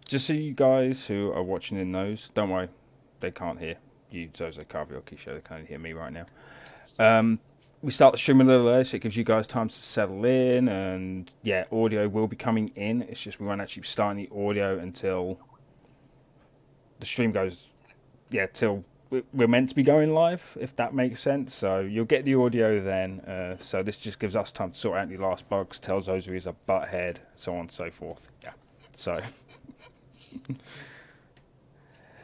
Just so you guys who are watching in those, don't worry, they can't hear you, Zozo, Carvey, or Keisha. They can't hear me right now. Um, we start the stream a little early, so it gives you guys time to settle in. And yeah, audio will be coming in. It's just we won't actually be starting the audio until the stream goes. Yeah, till we're meant to be going live, if that makes sense. So you'll get the audio then. So this just gives us time to sort out any last bugs, tell Zozo he's a butthead, so on and so forth. Yeah. So.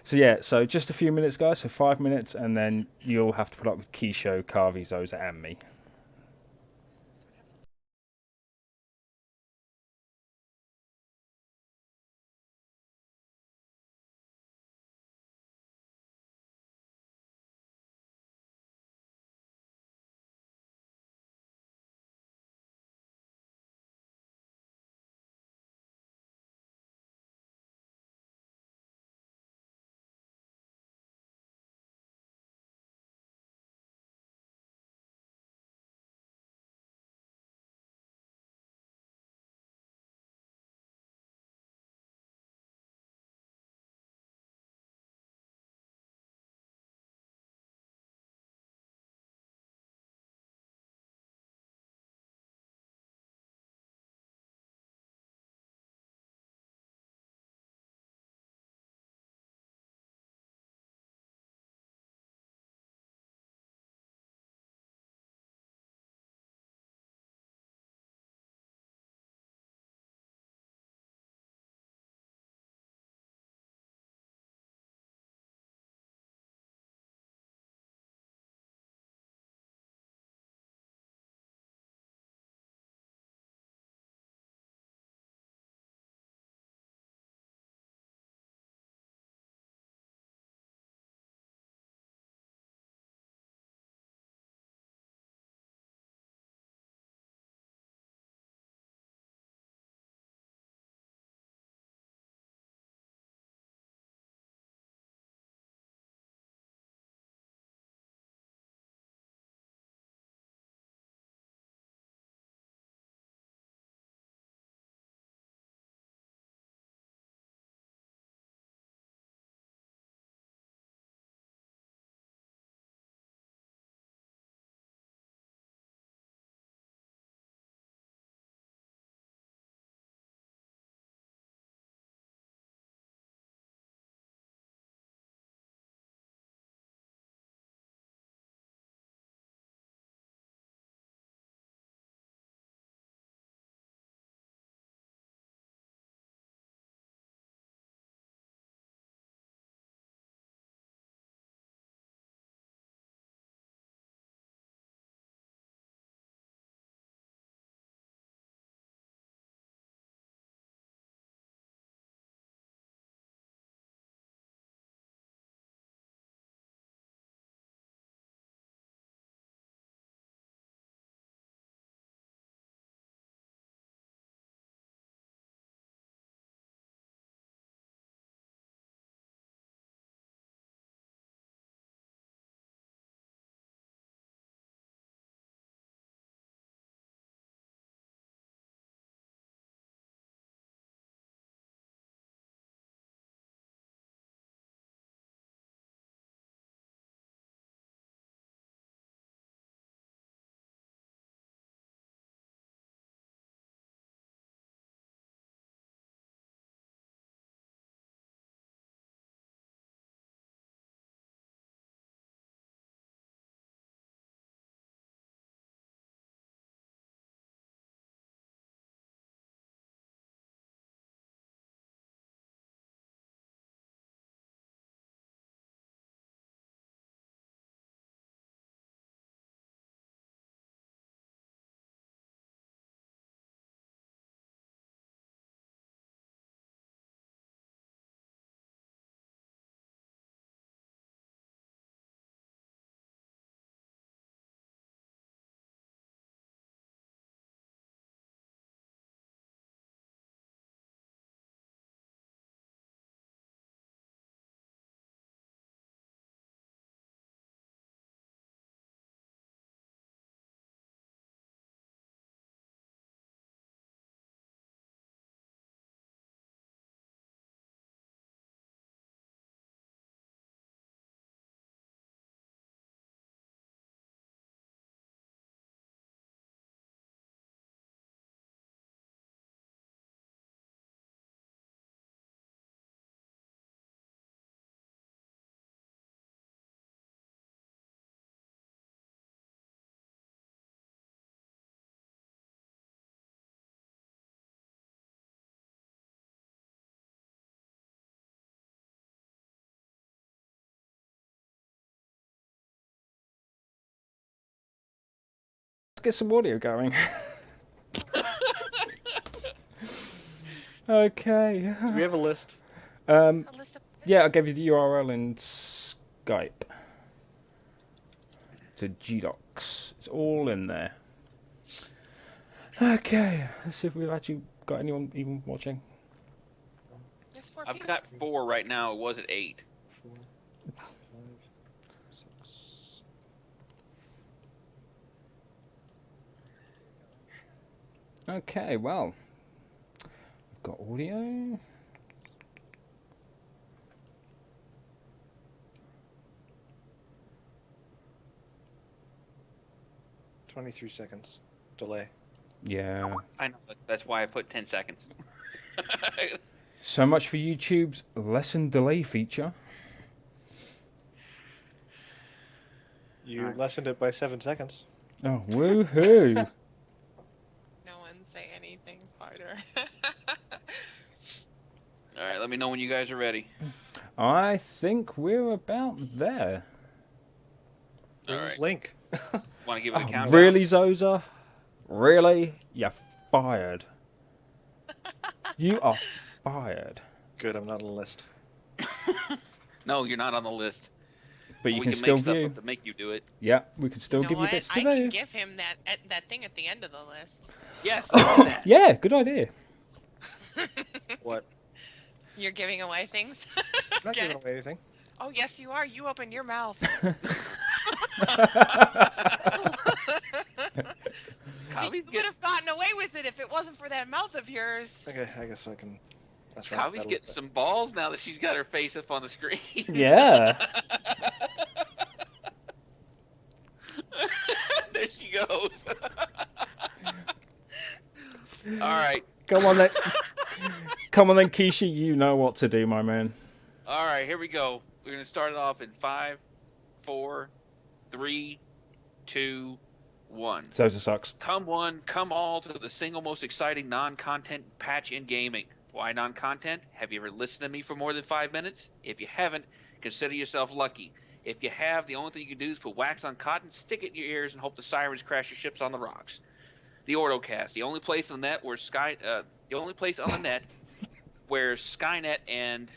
So yeah, so just a few minutes, guys. So 5 minutes, and then you'll have to put up with Keisho, Carvey, Zoza, and me. get some audio going. Okay. Do we have a list? A list of Yeah, I gave you the URL in Skype. To GDocs. It's all in there. Okay, let's see if we've actually got anyone even watching. There's 4 I've people. got 4 right now. It was at 8. 4, 5, 6. Okay, well, we've got audio. "23 seconds delay." Yeah. I know. That's why I put 10 seconds. So much for YouTube's lesson delay feature. You lessened it by 7 seconds. Oh, woohoo! No one say anything, Carter. All right, let me know when you guys are ready. I think we're about there. All Where's right. this link? Want to give it a countdown? Really, Zoza? Really? You're fired. You are fired. Good, I'm not on the list. No, you're not on the list. But you we can can still make stuff view. up to make you do it. Yeah, we can still You know give you what? bits I to can do. give him that thing at the end of the list. Yes, I do that. Yeah, good idea. What? You're giving away things? I'm not Get giving it? away anything. Oh, yes, you are. You opened your mouth. See, you would have gotten away with it if it wasn't for that mouth of yours. Okay, I guess I can. That's right. Kavi's getting some balls now that she's got her face up on the screen. Yeah. There she goes. All right. Come on then. Come on then, Keisha. You know what to do, my man. All right, here we go. We're going to start it off in 5, 4, 3, 2, 1. Zoza sucks. Come one, come all to the single most exciting non-content patch in gaming. Why non-content? Have you ever listened to me for more than 5 minutes? If you haven't, consider yourself lucky. If you have, the only thing you can do is put wax on cotton, stick it in your ears, and hope the sirens crash your ships on the rocks. The OrdoCast, the only place on the net where where Skynet and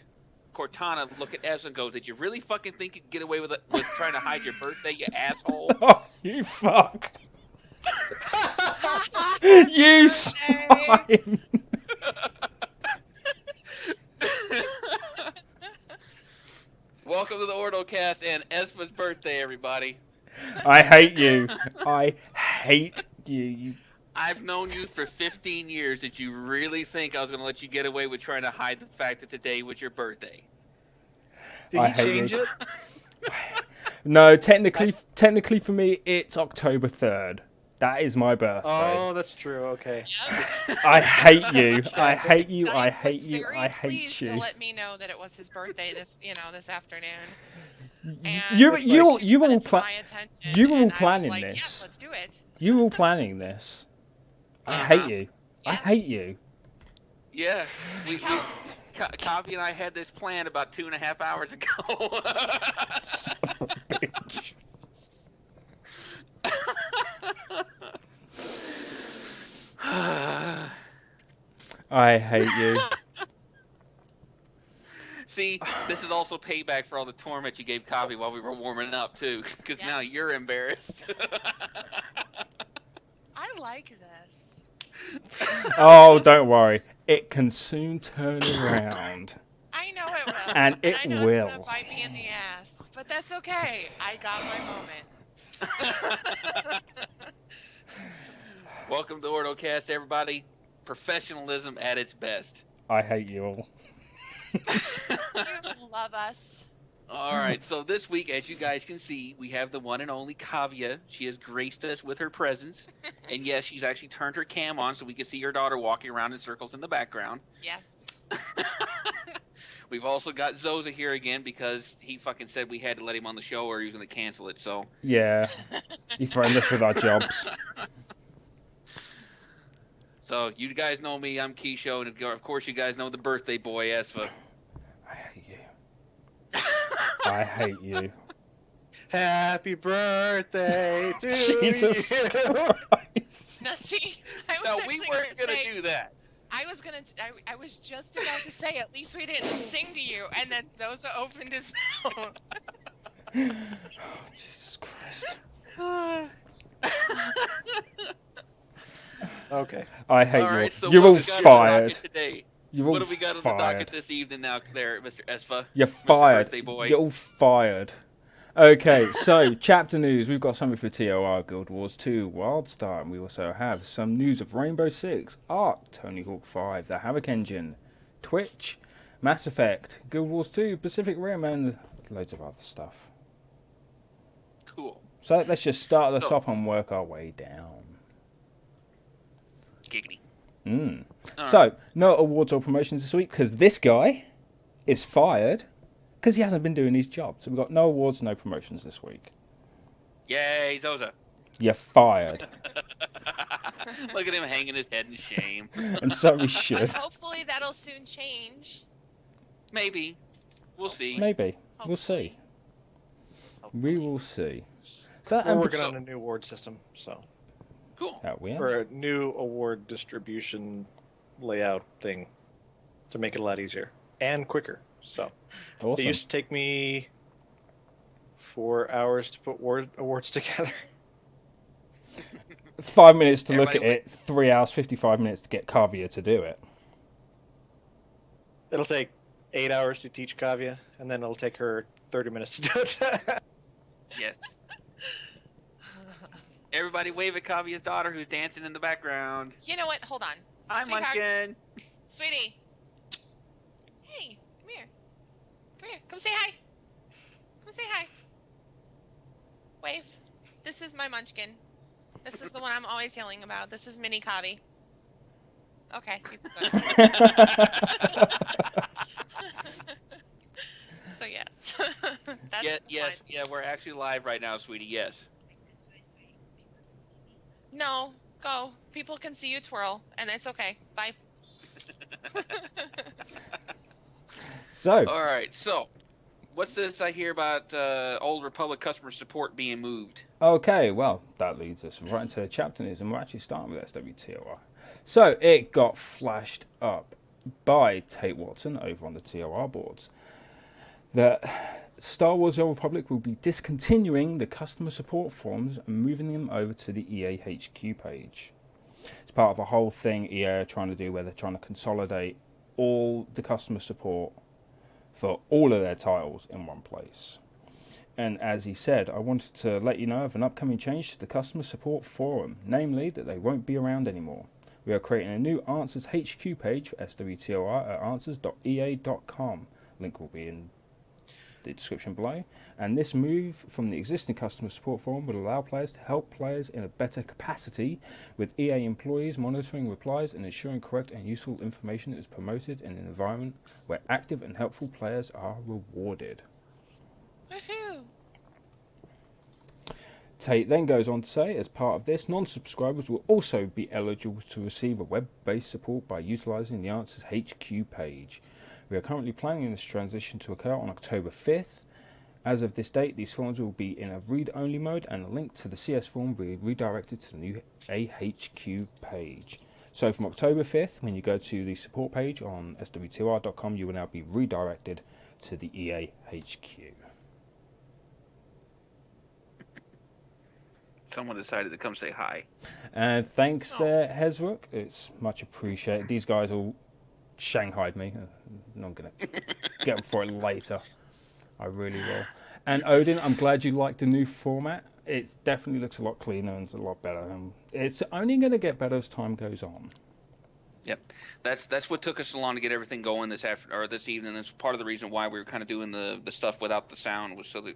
Cortana look at Ez and go, "Did you really fucking think you could get away with it with trying to hide your birthday, you asshole?" Oh, you fuck. You swine. Welcome to the OrdoCast and Esma's birthday, everybody. I hate you. I hate you. I've known you for 15 years. Did you really think I was going to let you get away with trying to hide the fact that today was your birthday? Did I he hate change you. it? No, technically for me, it's October 3rd. That is my birthday. Oh, that's true. Okay. Yep. I hate you. I hate you. I Dyke hate was you. very I hate pleased you. to let me know that it was his birthday this afternoon. And You but were all it's my attention, you were all and I was planning like, this. Yes, let's do it. You were all planning this. I Uh-huh. hate you. I Yeah. hate you. Yeah. Kavi and I had this plan about 2.5 hours ago. Son of a bitch. I hate you. See, this is also payback for all the torment you gave Kavi while we were warming up, too, because now you're embarrassed. I like this. Oh, don't worry. It can soon turn around. I know it will. And I it know will. it's gonna bite me in the ass, but that's okay. I got my moment. Welcome to OrdoCast, everybody. Professionalism at its best. I hate you all. You love us. All right, so this week, as you guys can see, we have the one and only Kavya. She has graced us with her presence. And yes, she's actually turned her cam on so we can see her daughter walking around in circles in the background. Yes. We've also got Zoza here again because he fucking said we had to let him on the show or he was going to cancel it, so... Yeah. You threatened us with our jobs. So, you guys know me, I'm Keisho, and of course you guys know the birthday boy, Esfa. I hate you. I hate you. Happy birthday to Jesus you. Christ. No, see, I was No, actually we weren't gonna gonna say, do that. I was just about to say, at least we didn't sing to you, and then Zoza opened his mouth. Jesus Christ. Okay. I hate All you. right, so You're what all have we got on the fired. docket today? You're What all have we got on the docket fired. this evening now, there, Mr. Esfa? You're Mr. fired. Birthday Boy. You're all fired. Okay, so chapter news. We've got something for TOR, Guild Wars 2, Wildstar, and we also have some news of Rainbow Six, Ark, Tony Hawk 5, the Havoc Engine, Twitch, Mass Effect, Guild Wars 2, Pacific Rim, and loads of other stuff. Cool. So let's just start at the So- top and work our way down. Giggity. All So, right. no awards or promotions this week because this guy is fired because he hasn't been doing his job. So we've got no awards, no promotions this week. Yay, Zoza. You're fired. Look at him hanging his head in shame. And so we should. But hopefully that'll soon change. Maybe. We'll see. Maybe. We'll see. We will see. So, We're and working on a new award system, so Cool. we or are. a new award distribution layout thing to make it a lot easier and quicker. So it Awesome. used to take me 4 hours to put awards together. 5 minutes to look at Everybody it, 3 hours, 55 minutes to get Kavia to do it. It'll take 8 hours to teach Kavya, and then it'll take her 30 minutes to do it. Yes. Everybody wave at Kavia's daughter who's dancing in the background. You know what? Hold on. Hi, Sweetheart. Munchkin. Sweetie. Hey, come here. Come here. Come say hi. Come say hi. Wave. This is my Munchkin. This is the one I'm always yelling about. This is Mini Kavi. Okay. He's good. So yes. That's Yes, fine. yeah, we're actually live right now, sweetie. Yes. No, go. People can see you twirl, and it's okay. Bye. So, All right. So, what's this I hear about Old Republic customer support being moved? okay, well, that leads us right into the chapter news, and we're actually starting with SWTOR. So, it got flashed up by Tate Watson over on the TOR boards that Star Wars The Old Republic will be discontinuing the customer support forums and moving them over to the EA HQ page. It's part of a whole thing EA are trying to do where they're trying to consolidate all the customer support for all of their titles in one place. And as he said, I wanted to let you know of an upcoming change to the customer support forum, namely that they won't be around anymore. We are creating a new Answers HQ page for SWTOR at answers.ea.com. Link will be in the description below. And this move from the existing customer support forum will allow players to help players in a better capacity, with EA employees monitoring replies and ensuring correct and useful information is promoted in an environment where active and helpful players are rewarded. Woohoo! Tate then goes on to say, as part of this, non-subscribers will also be eligible to receive a web-based support by utilising the Answers HQ page. We are currently planning this transition to occur on October 5th. As of this date, these forms will be in a read-only mode, and a link to the CS form will be redirected to the new AHQ page. So from October 5th, when you go to the support page on swtr.com, you will now be redirected to the EA HQ. Someone decided to come say hi. And thanks there, Hezrook. It's much appreciated. These guys all shanghaied me. I'm going to get them for it later. I really will. And Odin, I'm glad you like the new format. It definitely looks a lot cleaner and it's a lot better. And it's only going to get better as time goes on. Yep, that's what took us so long to get everything going this evening. That's part of the reason why we were kind of doing the stuff without the sound, was so that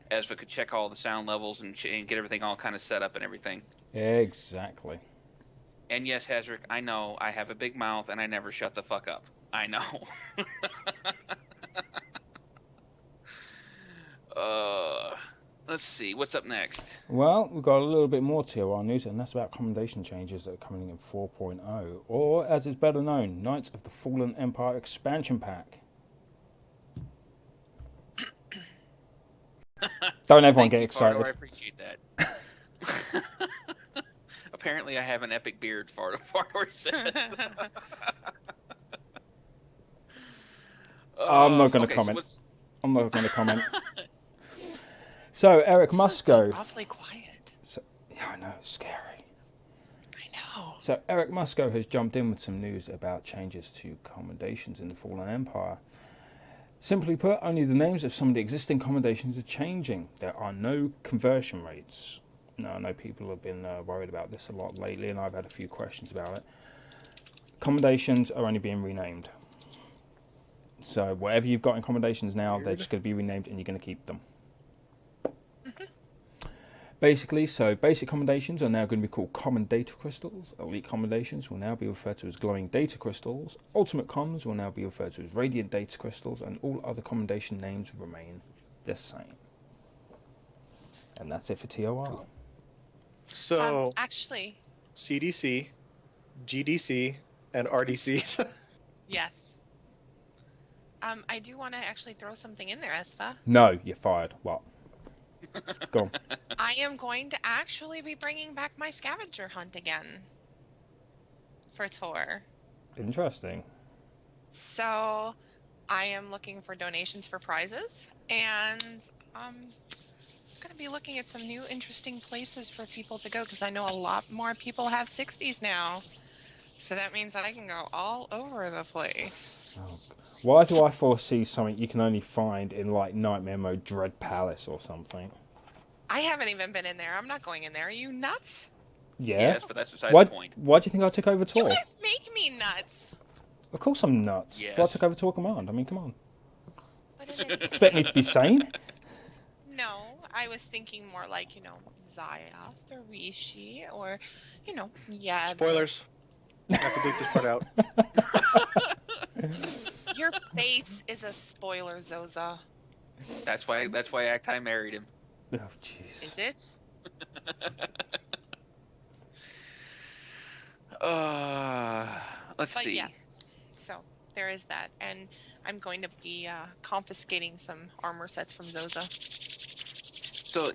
Ezra could check all the sound levels and get everything all kind of set up and everything. Exactly. And yes, Hezrick, I know I have a big mouth and I never shut the fuck up. I know. Let's see, what's up next? Well, we've got a little bit more TOR news, and that's about commendation changes that are coming in 4.0, or as it's better known, Knights of the Fallen Empire expansion pack. Don't everyone Thank get you, excited. Fardo, I appreciate that. Apparently, I have an epic beard, Fardo says. I'm not going to Okay, so comment. what's... I'm not going to comment. So, Eric This has been Musco. awfully quiet. Yeah, I know, it's scary. I know. So, Eric Musco has jumped in with some news about changes to commendations in the Fallen Empire. Simply put, only the names of some of the existing commendations are changing. There are no conversion rates. Now, I know people have been worried about this a lot lately, and I've had a few questions about it. Commendations are only being renamed. So, whatever you've got in commendations now, they're just going to be renamed, and you're going to keep them. Basically, so basic commendations are now going to be called common data crystals. Elite commendations will now be referred to as glowing data crystals. Ultimate comms will now be referred to as radiant data crystals, and all other commendation names remain the same. And that's it for TOR. Cool. So, Actually, CDC, GDC, and RDCs. yes. I do want to actually throw something in there, Espa. No, you're fired. What? Go on. I am going to actually be bringing back my scavenger hunt again for tour. Interesting. So I am looking for donations for prizes, and I'm going to be looking at some new interesting places for people to go, because I know a lot more people have 60s now. So that means I can go all over the place. Oh. Why do I foresee something you can only find in like Nightmare Mode Dread Palace or something? I haven't even been in there. I'm not going in there. Are you nuts? Yeah. Yes, but that's besides the point. Why do you think I took over You Tor? guys make me nuts. Of course I'm nuts. Yes. Well, I took over Tor Command. I mean, come on. But is it Expect me to be sane? No, I was thinking more like, Zayast or Rishi or, yeah. Spoilers. I have to bleep this part out. Your face is a spoiler, Zoza. That's why Actai married him. Oh, jeez. Is it? Let's But see. yes. So there is that. And I'm going to be confiscating some armor sets from Zoza. So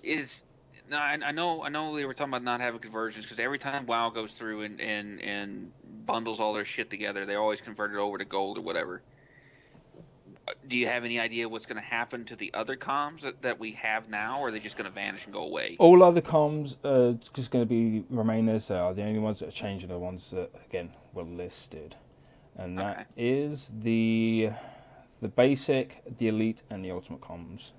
now I know we were talking about not having conversions, because every time WoW goes through and bundles all their shit together, they always convert it over to gold or whatever. Do you have any idea what's going to happen to the other comms that we have now, or are they just going to vanish and go away? All other comms are just going to be remain as they are. The only ones that are changing are the ones that, again, were listed. And that is the basic, the elite, and the ultimate comms.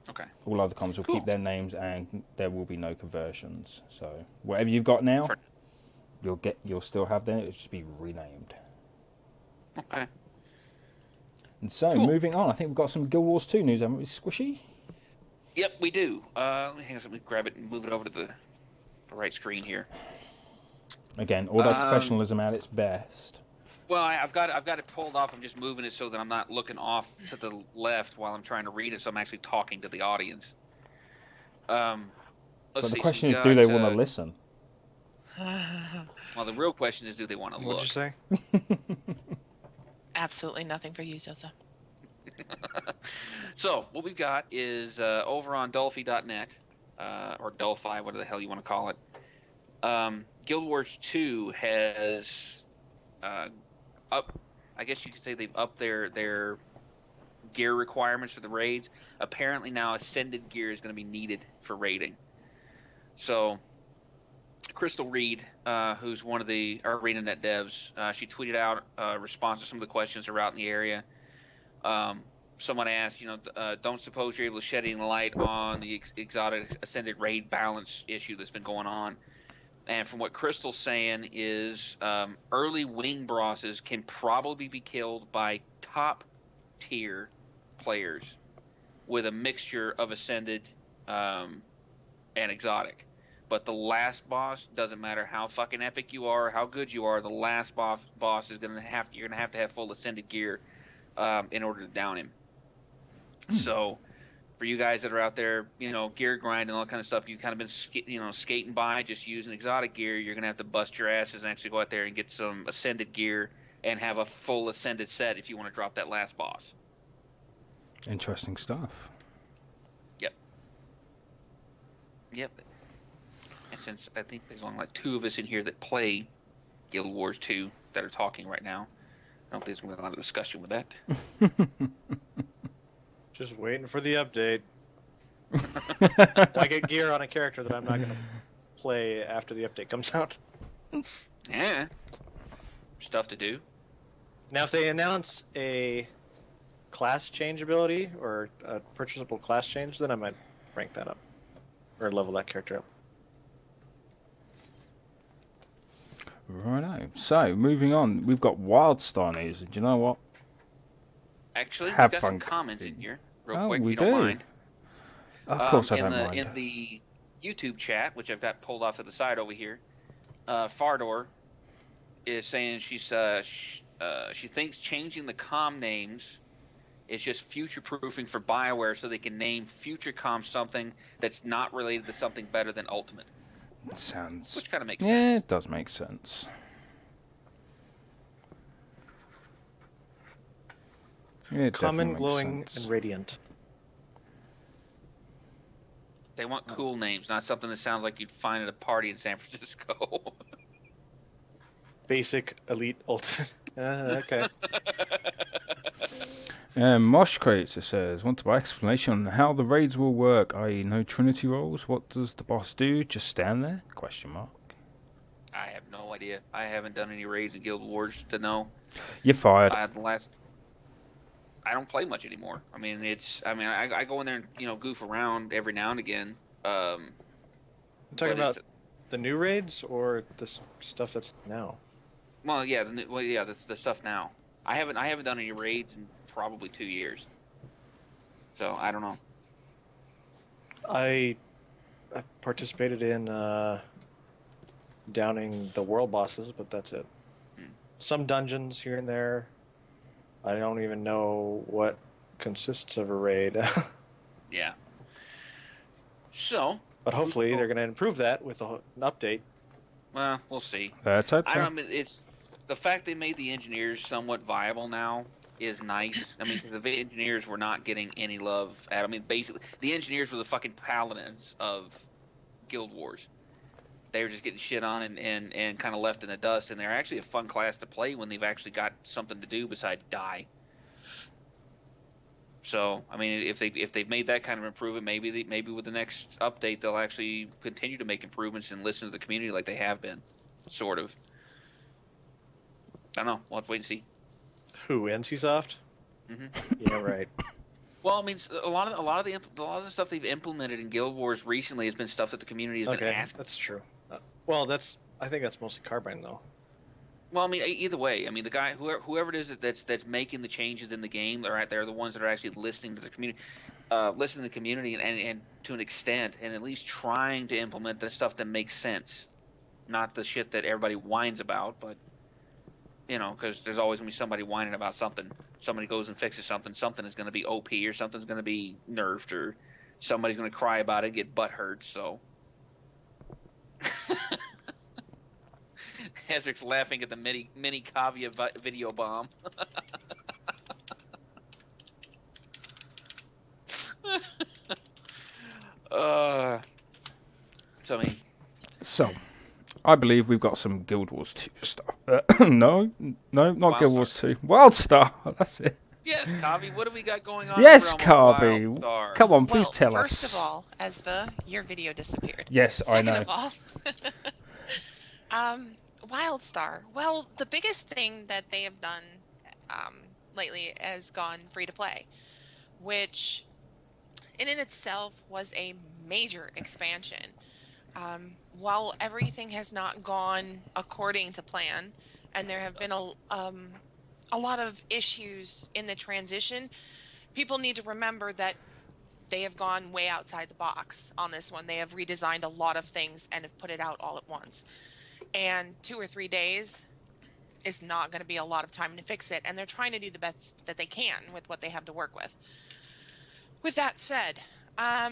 Okay. All other comms will keep their names, and there will be no conversions. So whatever you've got now, you'll still have them. It'll just be renamed. Okay. And so, moving on, I think we've got some Guild Wars 2 news, haven't we, Squishy? Yep, we do. Let me grab it and move it over to the right screen here. Again, all that professionalism at its best. Well, I've got it pulled off. I'm just moving it so that I'm not looking off to the left while I'm trying to read it, so I'm actually talking to the audience. But the question is, do they want to listen? Well, the real question is, do they want to look? What'd you say? Absolutely nothing for you, Zoza. So, what we've got is over on Dolphy.net, or Dolphi, whatever the hell you want to call it. Guild Wars 2 has I guess you could say they've upped their gear requirements for the raids. Apparently now Ascended gear is going to be needed for raiding. So, Crystal Reed, who's one of the ArenaNet devs, she tweeted out a response to some of the questions that are out in the area. Someone asked, don't suppose you're able to shed any light on the exotic Ascended raid balance issue that's been going on. And from what Crystal's saying is early wing bosses can probably be killed by top tier players with a mixture of Ascended and exotic. But the last boss, doesn't matter how fucking epic you are, or how good you are, the last boss is you're gonna have to have full Ascended gear in order to down him. So, for you guys that are out there, gear grind and all that kind of stuff, you've kind of been skating by just using exotic gear. You're gonna have to bust your asses and actually go out there and get some Ascended gear and have a full Ascended set if you want to drop that last boss. Interesting stuff. Yep. Yep. And since I think there's only like 2 of us in here that play Guild Wars 2 that are talking right now, I don't think there's going to be a lot of discussion with that. Just waiting for the update. I get gear on a character that I'm not going to play after the update comes out. Yeah. Stuff to do. Now, if they announce a class change ability or a purchasable class change, then I might rank that up or level that character up. Righto. So, moving on. We've got WildStar news. And do you know what? Actually, Have we've got fun. some comments in here, real Oh, quick, if we you don't do. mind. Of course I in don't the mind. in the YouTube chat, which I've got pulled off to the side over here, Fardor is saying she thinks changing the comm names is just future-proofing for BioWare so they can name future comm something that's not related to something better than Ultimate. Sounds... Which kind of makes Yeah, sense. it does make sense. Yeah, it Common, definitely glowing, makes sense. and radiant. They want cool names, not something that sounds like you'd find at a party in San Francisco. Basic, elite, ultimate. Okay. Mosh Crates, it says, want to buy explanation on how the raids will work, i.e. no Trinity rolls? What does the boss do? Just stand there? Question mark. I have no idea. I haven't done any raids in Guild Wars to know. You're fired. I don't play much anymore. I mean, I go in there and goof around every now and again. I'm talking about the new raids or the stuff that's now. Well, yeah, that's the stuff now. I haven't done any raids in probably 2 years. So I don't know. I participated in downing the world bosses, but that's it. Some dungeons here and there. I don't even know what consists of a raid. Yeah. So. But hopefully they're going to improve that with an update. Well, we'll see. Let's hope so. I don't know. It's the fact they made the engineers somewhat viable now is nice. I mean, because the engineers were not getting any love. I mean, basically, the engineers were the fucking paladins of Guild Wars. They were just getting shit on and kind of left in the dust. And they're actually a fun class to play when they've actually got something to do besides die. So, I mean, if they've made that kind of improvement, maybe with the next update they'll actually continue to make improvements and listen to the community like they have been, sort of. I don't know. We'll have to wait and see. Who, NCSoft? Mm-hmm. Yeah, right. Well, I mean, a lot of the stuff they've implemented in Guild Wars recently has been stuff that the community has been asking. That's true. I think that's mostly Carbine though. Well, I mean, either way, I mean, the guy, whoever it is that's making the changes in the game, they're the ones that are actually listening to the community, and to an extent, and at least trying to implement the stuff that makes sense, not the shit that everybody whines about, but because there's always gonna be somebody whining about something. Somebody goes and fixes something. Something is gonna be OP, or something's gonna be nerfed, or somebody's gonna cry about it and get butthurt. So. Ezrick's laughing at the mini Kavia video bomb. So, I believe we've got some Guild Wars 2 stuff. No, not Guild Wars 2. WildStar, that's it. Yes, Kavi, what have we got going on? Yes, in the realm of Kavi. WildStar? Come on, please tell us. First of all, Ezva, your video disappeared. Yes, I know. Second of all, WildStar. Well, the biggest thing that they have done lately has gone free to play, which in itself was a major expansion. While everything has not gone according to plan, and there have been a lot of issues in the transition, people need to remember that they have gone way outside the box on this one. They have redesigned a lot of things and have put it out all at once. And 2 or 3 days is not going to be a lot of time to fix it. And they're trying to do the best that they can with what they have to work with. With that said, I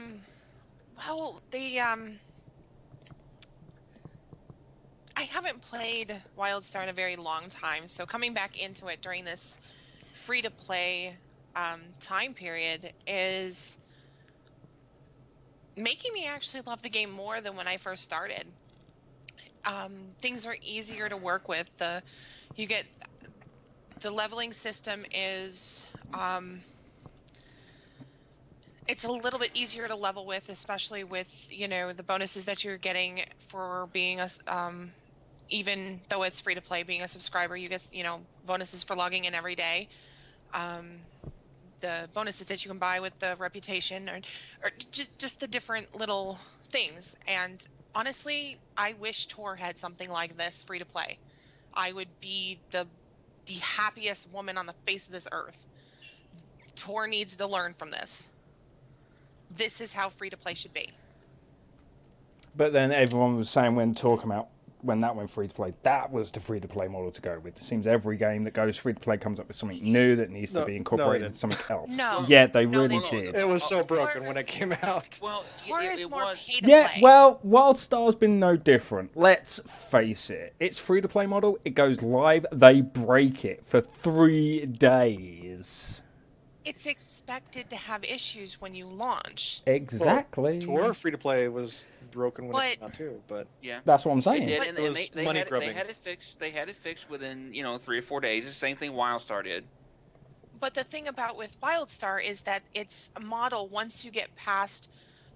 haven't played WildStar in a very long time. So coming back into it during this free-to-play time period is making me actually love the game more than when I first started. Things are easier to work with. You get the leveling system is it's a little bit easier to level with, especially with the bonuses that you're getting for being even though it's free to play, being a subscriber, you get bonuses for logging in every day. The bonuses that you can buy with the reputation, or just the different little things. And honestly, I wish Tor had something like this free to play. I would be the happiest woman on the face of this earth. Tor needs to learn from this. This is how free to play should be. But then everyone was saying when that went free to play, that was the free to play model to go with. It seems every game that goes free to play comes up with something new that needs to be incorporated into something else. No. Yeah, they No, really they did. It was so broken when it came out. Well, Tor is it more was. pay to Yeah, play. well, WildStar's been no different. Let's face it. It's free to play model. It goes live. They break it for 3 days. It's expected to have issues when you launch. Exactly. Well, Tor free to play was broken when it But- came out too, but Yeah. That's what I'm saying. It did, But- and, It and was they money had it, grubbing. they had it fixed. They had it fixed within 3 or 4 days. The same thing WildStar did. But the thing about with WildStar is that it's a model once you get past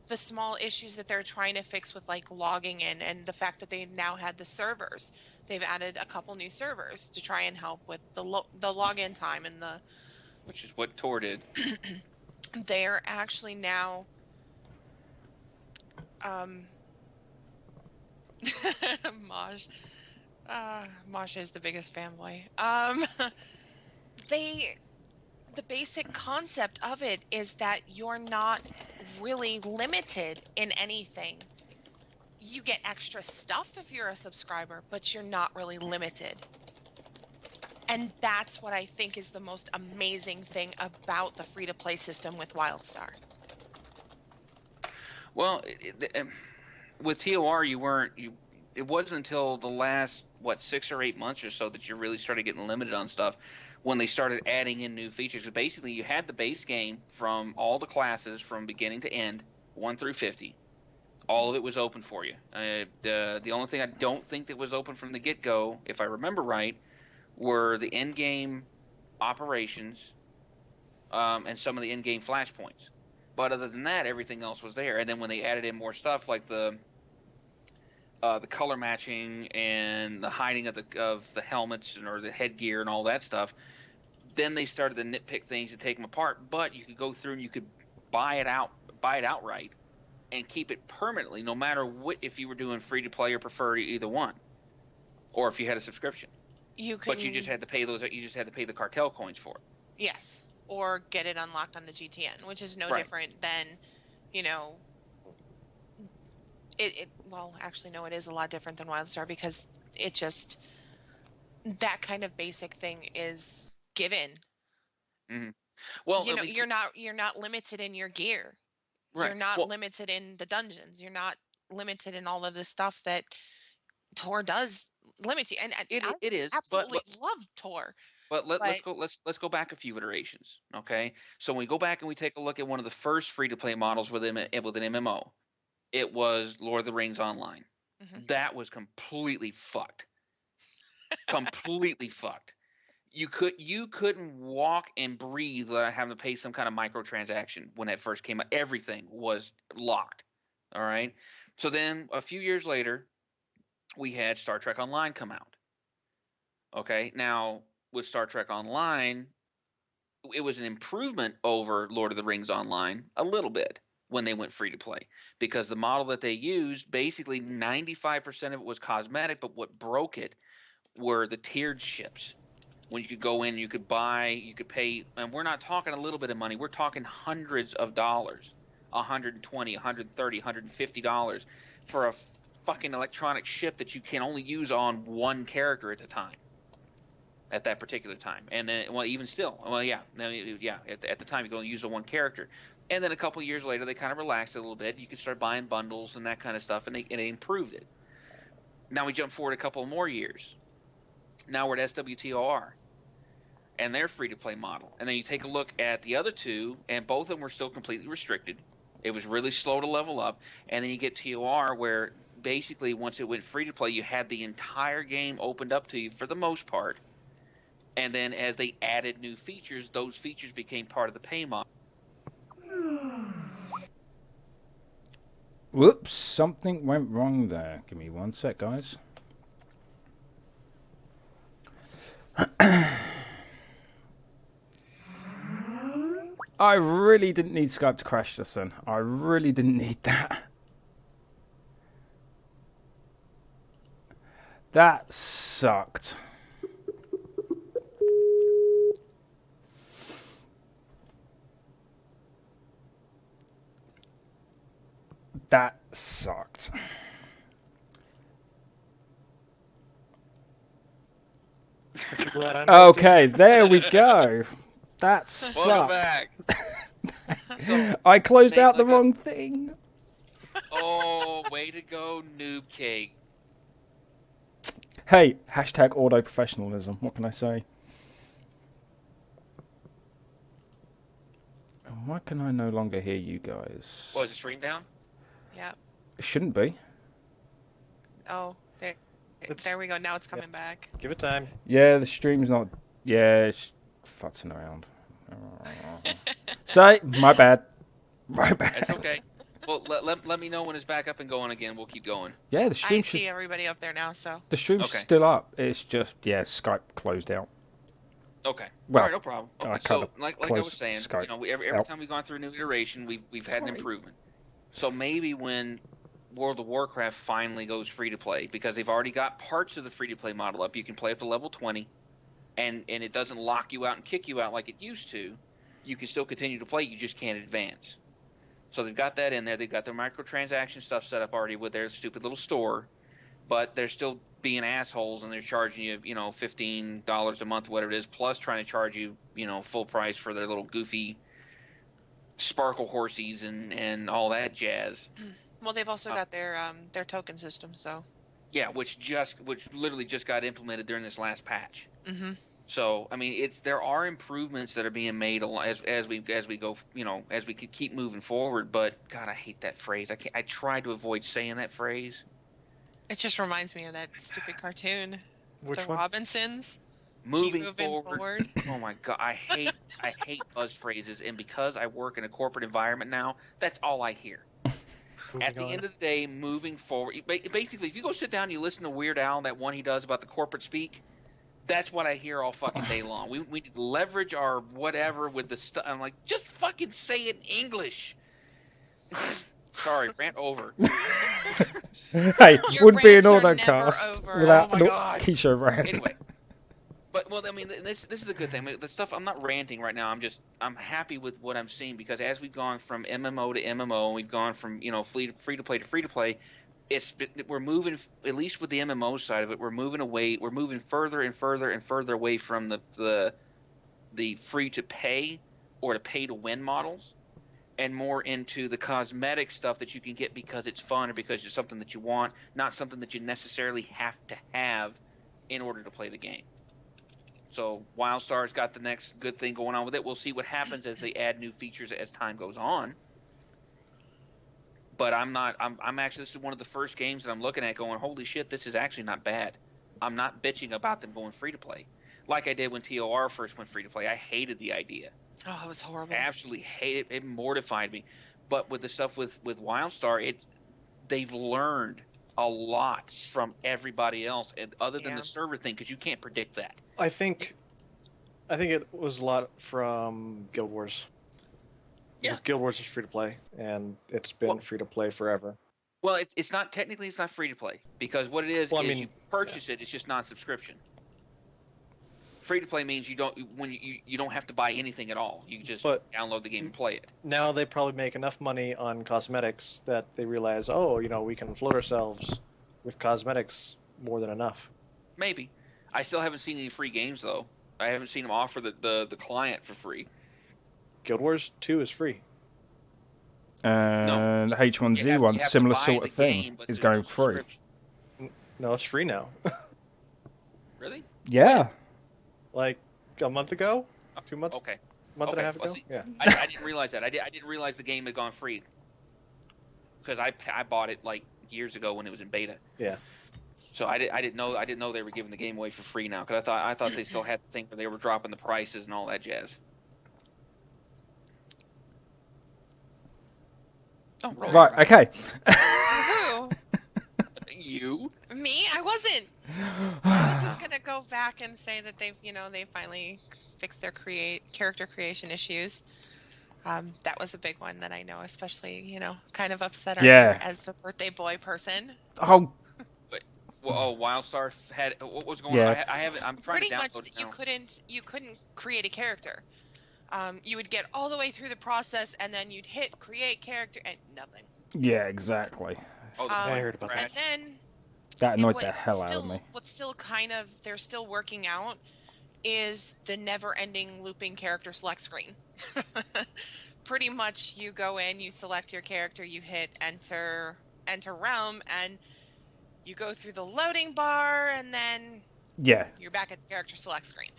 the small issues that they're trying to fix with like logging in and the fact that they now had the servers. They've added a couple new servers to try and help with the login time and Which is what Tor did. they're actually now Maj Maj is the biggest fanboy. The basic concept of it is that you're not really limited in anything. You get extra stuff if you're a subscriber, but you're not really limited. And that's what I think is the most amazing thing about the free-to-play system with WildStar. Well, with TOR, it wasn't until the last 6 or 8 months or so that you really started getting limited on stuff when they started adding in new features. Because basically, you had the base game from all the classes from beginning to end, 1 through 50. All of it was open for you. The only thing I don't think that was open from the get-go, if I remember right, were the end-game operations and some of the in-game flashpoints. But other than that, everything else was there. And then when they added in more stuff like the color matching and the hiding of the helmets or the headgear and all that stuff, then they started to nitpick things and take them apart. But you could go through and you could buy it outright and keep it permanently, no matter what, if you were doing free to play or prefer either one, or if you had a subscription. But you just had to pay those. You just had to pay the cartel coins for it. Yes, or get it unlocked on the GTN, which is no Right. different than, well, actually, no, it is a lot different than WildStar because it just, that kind of basic thing is given. Mm-hmm. Well, You're not limited in your gear. right. You're not limited in the dungeons. You're not limited in all of the stuff that Tor does limit you. And I it is, absolutely love Tor. But let's go back a few iterations, okay? So when we go back and we take a look at one of the first free to play models with an MMO, it was Lord of the Rings Online. Mhm. That was completely fucked. Completely fucked. You couldn't walk and breathe without having to pay some kind of microtransaction when that first came out. Everything was locked. All right. So then a few years later, we had Star Trek Online come out. Okay. Now with Star Trek Online, it was an improvement over Lord of the Rings Online a little bit when they went free to play, because the model that they used, basically 95% of it was cosmetic, but what broke it were the tiered ships. When you could go in, you could buy, you could pay, and we're not talking a little bit of money, we're talking hundreds of dollars, $120, $130, $150 for a fucking electronic ship that you can only use on one character at a time. At that particular time, and then, well, even still, well, yeah, at the time you can only use the one character, and then a couple of years later they kind of relaxed it a little bit. You could start buying bundles and that kind of stuff, and they improved it. Now we jump forward a couple more years. Now we're at SWTOR, and their free to play model, and then you take a look at the other two, and both of them were still completely restricted. It was really slow to level up, and then you get TOR where basically once it went free to play, you had the entire game opened up to you for the most part, and then as they added new features, those features became part of the pay model. Whoops, something went wrong there. Give me one sec, guys. I really didn't need Skype to crash this then. I really didn't need that. That sucked. That sucked. Okay, there we go. That Welcome sucked. back. So, I closed Nate, out the look wrong thing. oh, way to go, noob cake. Hey, hashtag Ordo professionalism. What can I say? And why can I no longer hear you guys? What, is the stream down? Yep. It shouldn't be. Oh, there we go. Now it's coming back. Give it time. Yeah, the stream's not. Yeah, it's futzing around. Say, my bad. My bad. That's okay. Well, let me know when it's back up and going again. We'll keep going. Yeah, the I stream see everybody up there now, so. the stream's Okay. still up. It's just Skype closed out. Okay. Well, all right, no problem. I Okay, kinda so, like I closed was saying, Skype every out. time we've gone through a new iteration, we've had an improvement. So maybe when World of Warcraft finally goes free to play, because they've already got parts of the free to play model up, you can play up to level 20, and it doesn't lock you out and kick you out like it used to. You can still continue to play, you just can't advance. So they've got that in there. They've got their microtransaction stuff set up already with their stupid little store, but they're still being assholes and they're charging you, $15 a month, whatever it is, plus trying to charge you, full price for their little goofy sparkle horsies and all that jazz. Well, they've also got their token system, so. Yeah, which literally just got implemented during this last patch. Mm-hmm. So I mean, there are improvements that are being made as we go, as we could keep moving forward. But God, I hate that phrase. I try to avoid saying that phrase. It just reminds me of that stupid cartoon, Which the one? Robinsons. Moving Keep moving forward. Oh my God, I hate buzz phrases, and because I work in a corporate environment now, that's all I hear. At the end of the day, moving forward, basically, if you go sit down and you listen to Weird Al, that one he does about the corporate speak, that's what I hear all fucking day long. We leverage our whatever with the stuff. I'm like, just fucking say it in English. Sorry, rant over. Hey, Your wouldn't be an rants are AutoCast never over. without Oh my God. Keisha rant. Anyway, but I mean, this is a good thing. The stuff, I'm not ranting right now. I'm happy with what I'm seeing, because as we've gone from MMO to MMO, and we've gone from free to play to free to play. We're moving, at least with the MMO side of it, we're moving further and further and further away from the free to pay or to pay to win models, and more into the cosmetic stuff that you can get because it's fun or because it's something that you want, not something that you necessarily have to have in order to play the game. So WildStar's got the next good thing going on with it. We'll see what happens as they add new features as time goes on. But I'm actually, this is one of the first games that I'm looking at going, holy shit, this is actually not bad. I'm not bitching about them going free to play. Like I did when TOR first went free to play. I hated the idea. Oh, it was horrible. I absolutely hated it. It mortified me. But with the stuff with WildStar, they've learned a lot from everybody else, and other than the server thing, because you can't predict that. I think it was a lot from Guild Wars. Yeah. Because Guild Wars is free to play, and it's been free to play forever. Well, it's not technically, it's not free to play, because what it is you purchase it. It's just non-subscription. Free to play means you don't have to buy anything at all. You just download the game and play it. Now they probably make enough money on cosmetics that they realize, we can float ourselves with cosmetics more than enough. Maybe. I still haven't seen any free games though. I haven't seen them offer the client for free. Guild Wars 2 is free. And H1Z1, similar sort of thing, is going free. No, it's free now. Really? Yeah. Like a month ago? 2 months? Okay. Month and a half ago? See, yeah. I didn't realize that. I didn't realize the game had gone free. because I bought it like years ago when it was in beta. Yeah. So I didn't know they were giving the game away for free now, because I thought they still had the thing where they were dropping the prices and all that jazz. Don't roll Right. your eyes. Okay. Who? You? Me? I wasn't. I was just gonna go back and say that they finally fixed their character creation issues. That was a big one that I know, especially kind of upset our Yeah. neighbor as a birthday boy person. Oh, Well, WildStar had what was going Yeah. on? I haven't. I'm trying Pretty to much, download it you now. couldn't create a character. You would get all the way through the process, and then you'd hit create character, and nothing. yeah, exactly. Oh, the Um, I point heard about crash. And then That annoyed the what's hell out of me. still kind of they're still working out is the never-ending looping character select screen. Pretty much, you go in, you select your character, you hit enter realm, and you go through the loading bar, and then Yeah, you're back at the character select screen.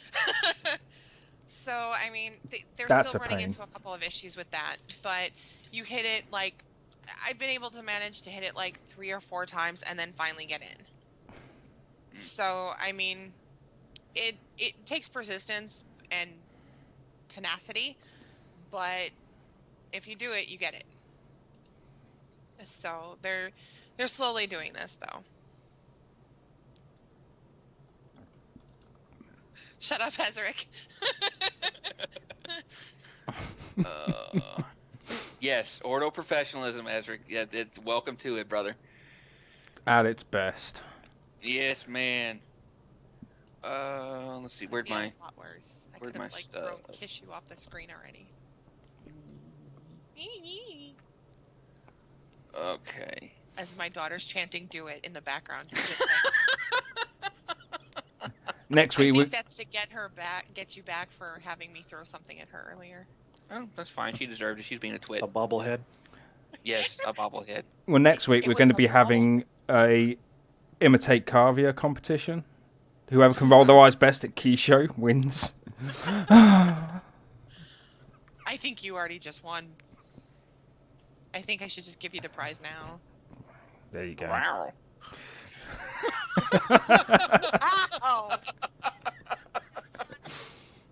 So, I mean, they're That's still a running pain. into a couple of issues with that, but you hit it like I've been able to manage to hit it like 3 or 4 times and then finally get in. So, I mean, it takes persistence and tenacity, but if you do it, you get it. So, they're slowly doing this though. Shut up, Ezric. Yes, Ordo professionalism, Ezra. Yeah, it's welcome to it, brother. at its best. Yes, man. Let's see. Where'd Yeah, my a lot worse. I where'd could my have like stuff? thrown kiss you off the screen already. Okay. As my daughter's chanting "Do it" in the background. Next I week, think that's to get you back for having me throw something at her earlier. Oh, that's fine. She deserved it. She's being a twit. A bobblehead. Yes, a bobblehead. next week It we're was going to a be having ball. a imitate Carvia competition. Whoever can roll their eyes best at Keyshow wins. I think you already just won. I think I should just give you the prize now. There you go. Wow. Ow!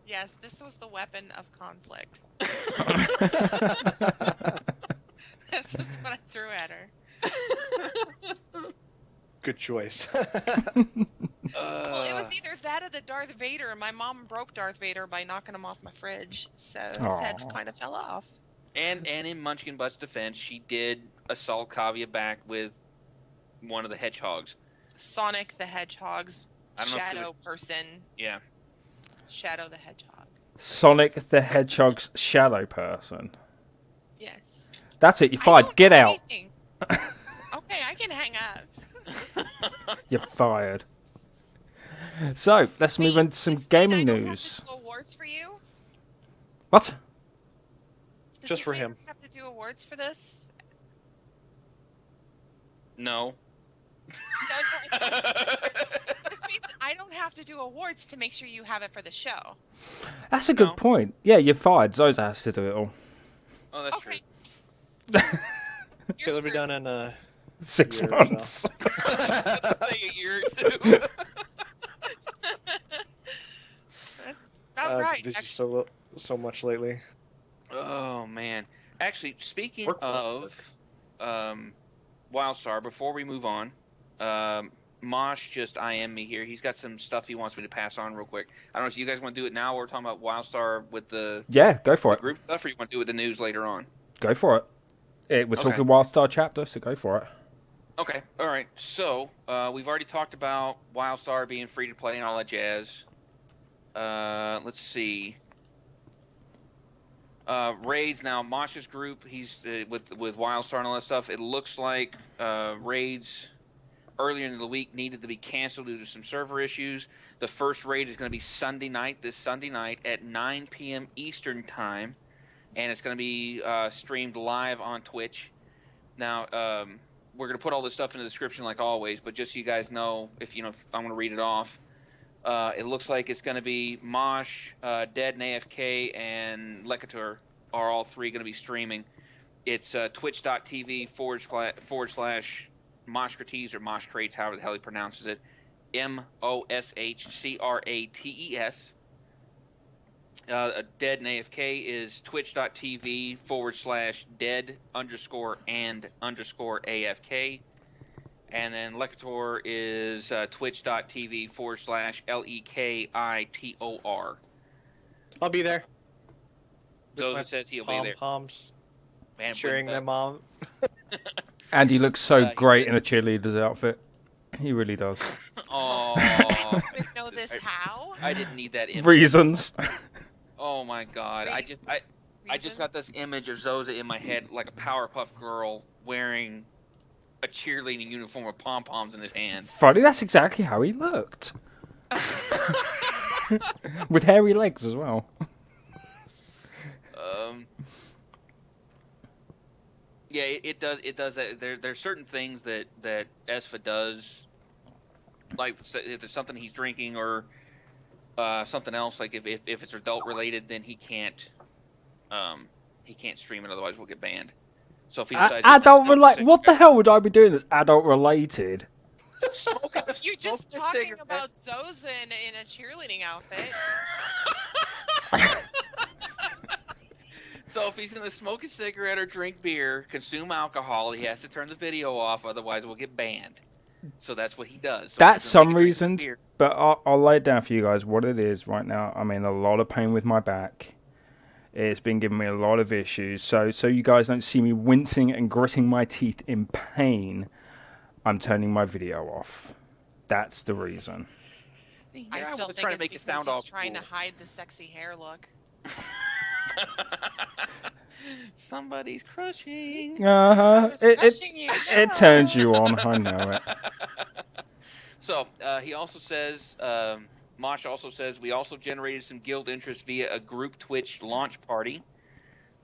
Yes, this was the weapon of conflict. That's just what I threw at her. Good choice. Well, it was either that or the Darth Vader, and my mom broke Darth Vader by knocking him off my fridge, so his head Aw. kind of fell off. And in Munchkin Butt's defense, she did assault Kavya back with one of the hedgehogs. Sonic the Hedgehog's I don't know if it shadow was- person. Yeah. Shadow the Hedgehog. Sonic the Hedgehog's shadow person. Yes. That's it. You're I fired. don't Get know out. anything. Okay, I can hang up. You're fired. So let's move Wait, on to some does this mean gaming I don't news. Have to do awards for you? What? Does Just this for mean him. I have to do awards for this? No. No. This means I don't have to do awards to make sure you have it for the show. That's a good No. point. Yeah, you're fired. Zoza has to do it all. Oh, that's Okay. true. You're It'll be screwed. done in 6 Year or months. so. Let's say a year or two. About right. busy Actually, so much lately. Oh man! Actually, speaking Work. of WildStar, before we move on, Mosh just IM'd me here. He's got some stuff he wants me to pass on real quick. I don't know if you guys want to do it now. Or we're talking about WildStar with the Yeah, go for it. group stuff, or you want to do it with the news later on. Go for it. We're Okay. talking WildStar chapter, so go for it. Okay, all right. So we've already talked about WildStar being free to play and all that jazz. Let's see. Raids now. Mosh's group. He's with WildStar and all that stuff. It looks like raids earlier in the week needed to be canceled due to some server issues. The first raid is going to be Sunday night. This Sunday night at 9 p.m. Eastern time, and it's going to be streamed live on Twitch. Now, we're going to put all this stuff in the description like always, but just so you guys know, if I'm going to read it off. It looks like it's going to be Mosh, Dead and AFK, and Lekator are all three going to be streaming. It's twitch.tv forward slash Moshcrates or Moshcrates, however the hell he pronounces it. MOSHCRATES. Dead and AFK is twitch.tv forward slash dead underscore and underscore AFK. And then Lekitor is twitch.tv forward slash LEKITOR. I'll be there. With Zoza my says he'll be there. Pom-poms, Man, cheering them on. Andy looks so he great said- in a cheerleader's outfit. He really does. Oh, I didn't know this. How? I didn't need that image. Reasons. Oh my god! I just got this image of Zoza in my head, like a Powerpuff Girl wearing a cheerleading uniform with pom poms in his hand. Funny, that's exactly how he looked. With hairy legs as well. Yeah, it does. It does that. There's certain things that Esfa does, like if there's something he's drinking or something else. Like if it's adult related, then he can't stream it. Otherwise, we'll get banned. So if he decides Adult related. What the hell would I be doing that's adult related? You're just talking about Zoza in a cheerleading outfit. So if he's gonna smoke a cigarette or drink beer, consume alcohol, he has to turn the video off. Otherwise, we'll get banned. So that's what he does. So That's he's gonna some take a drink of reasons, beer. but I'll lay it down for you guys what it is right now. I'm in a lot of pain with my back. It's been giving me a lot of issues. So you guys don't see me wincing and gritting my teeth in pain, I'm turning my video off. That's the reason. I still think it's because he's trying to hide the sexy hair look. Somebody's crushing. Uh-huh. Crushing you. It turns you on. I know it. So he also says, Mosh also says, we also generated some guild interest via a group Twitch launch party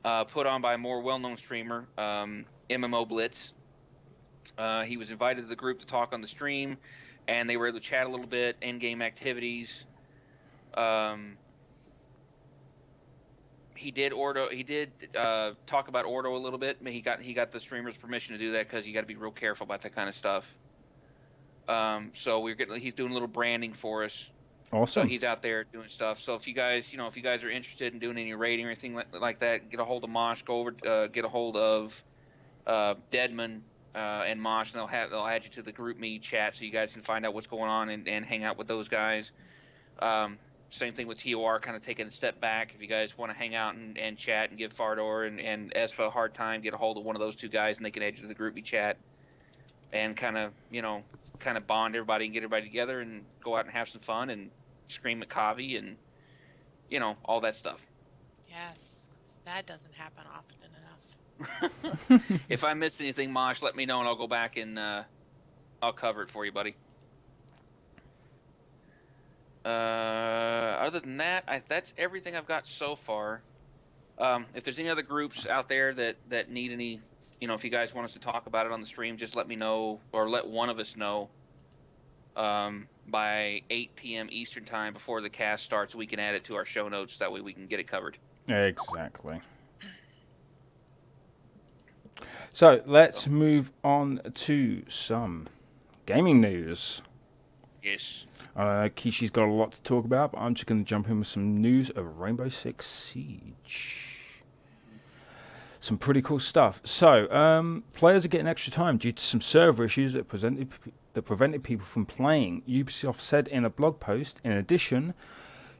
put on by a more well-known streamer, MMO Blitz. He was invited to the group to talk on the stream, and they were able to chat a little bit, in-game activities. He did talk about Ordo a little bit. He got the streamer's permission to do that because you got to be real careful about that kind of stuff. So he's doing a little branding for us. Awesome. So he's out there doing stuff. So if you guys are interested in doing any raiding or anything like that, get a hold of Mosh. Go over, get a hold of Deadman and Mosh, and they'll add you to the group me chat so you guys can find out what's going on and hang out with those guys. Same thing with TOR, kind of taking a step back. If you guys want to hang out and chat and give Fardor and Esfa a hard time, get a hold of one of those two guys and they can add you to the group me chat and kind of bond everybody and get everybody together and go out and have some fun and scream at Kavi and all that stuff. Yes, that doesn't happen often enough. If I missed anything, Mosh, let me know and I'll go back and I'll cover it for you, buddy. Other than that, that's everything I've got so far. If there's any other groups out there that need any, if you guys want us to talk about it on the stream, just let me know or let one of us know by 8 p.m. Eastern time before the cast starts. We can add it to our show notes. That way we can get it covered. Exactly. So let's move on to some gaming news. Yes. Kishi's got a lot to talk about, but I'm just going to jump in with some news of Rainbow Six Siege. Some pretty cool stuff. So, players are getting extra time due to some server issues that prevented people from playing. Ubisoft said in a blog post, in addition,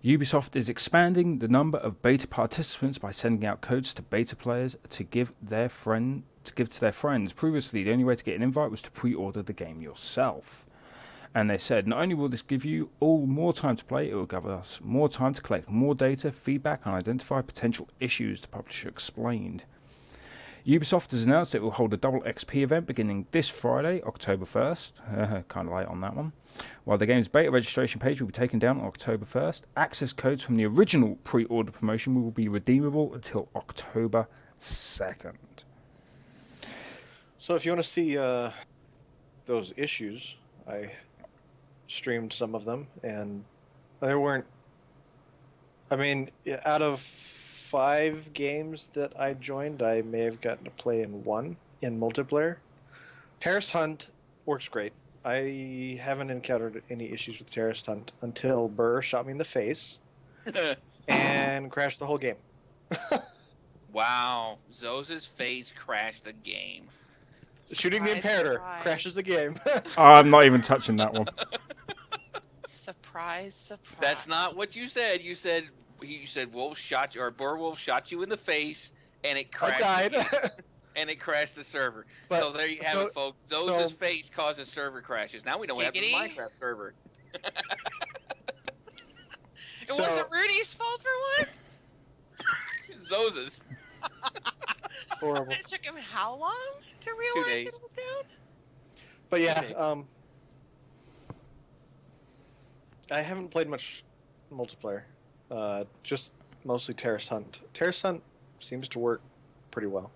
Ubisoft is expanding the number of beta participants by sending out codes to beta players to give to their friends. Previously, the only way to get an invite was to pre-order the game yourself. And they said, not only will this give you all more time to play, it will give us more time to collect more data, feedback, and identify potential issues, the publisher explained. Ubisoft has announced it will hold a double XP event beginning this Friday, October 1st. Kind of late on that one. While the game's beta registration page will be taken down on October 1st, access codes from the original pre-order promotion will be redeemable until October 2nd. So if you want to see those issues, I streamed some of them, and they weren't. I mean, out of 5 games that I joined, I may have gotten to play in one in multiplayer. Terrorist Hunt works great. I haven't encountered any issues with Terrorist Hunt until Burr shot me in the face and crashed the whole game. Wow, Zoza's face crashed the game. Shooting the Surprise, Imperator surprise. crashes the game. I'm not even touching that one. Surprise, surprise. That's not what you said. You said Wolf shot you, or Burwolf shot you in the face, and it I crashed. died. The game, and it crashed the server. But- so there you have it, folks. Zoza's face causes server crashes. Now we know what happens to the Giggity. Minecraft server. It wasn't Rudy's fault for once. Zoza's. Horrible. It took him how long to realize days. it was down? But yeah, Okay. I haven't played much multiplayer. Just mostly Terrorist Hunt. Terrorist Hunt seems to work pretty well.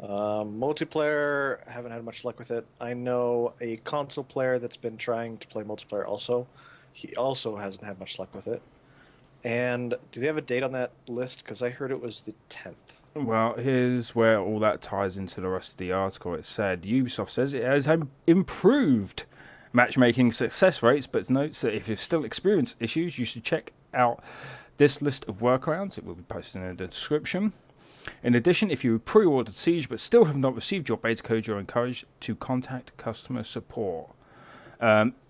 Multiplayer, I haven't had much luck with it. I know a console player that's been trying to play multiplayer also. He also hasn't had much luck with it. And do they have a date on that list? Because I heard it was the 10th. Well, here's where all that ties into the rest of the article. It said Ubisoft says it has improved matchmaking success rates, but notes that if you still experience issues, you should check out this list of workarounds. It will be posted in the description. In addition, if you pre-ordered Siege but still have not received your beta code, you're encouraged to contact customer support.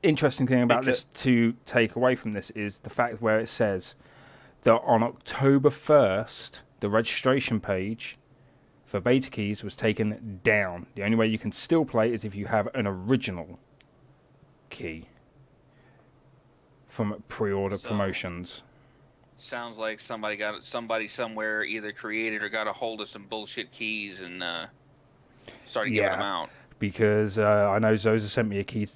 Interesting thing about this to take away from this is the fact where it says that on October 1st, the registration page for beta keys was taken down. The only way you can still play is if you have an original key from pre-order promotions. Sounds like somebody somewhere either created or got a hold of some bullshit keys and started giving them out. Because I know Zoza sent me a key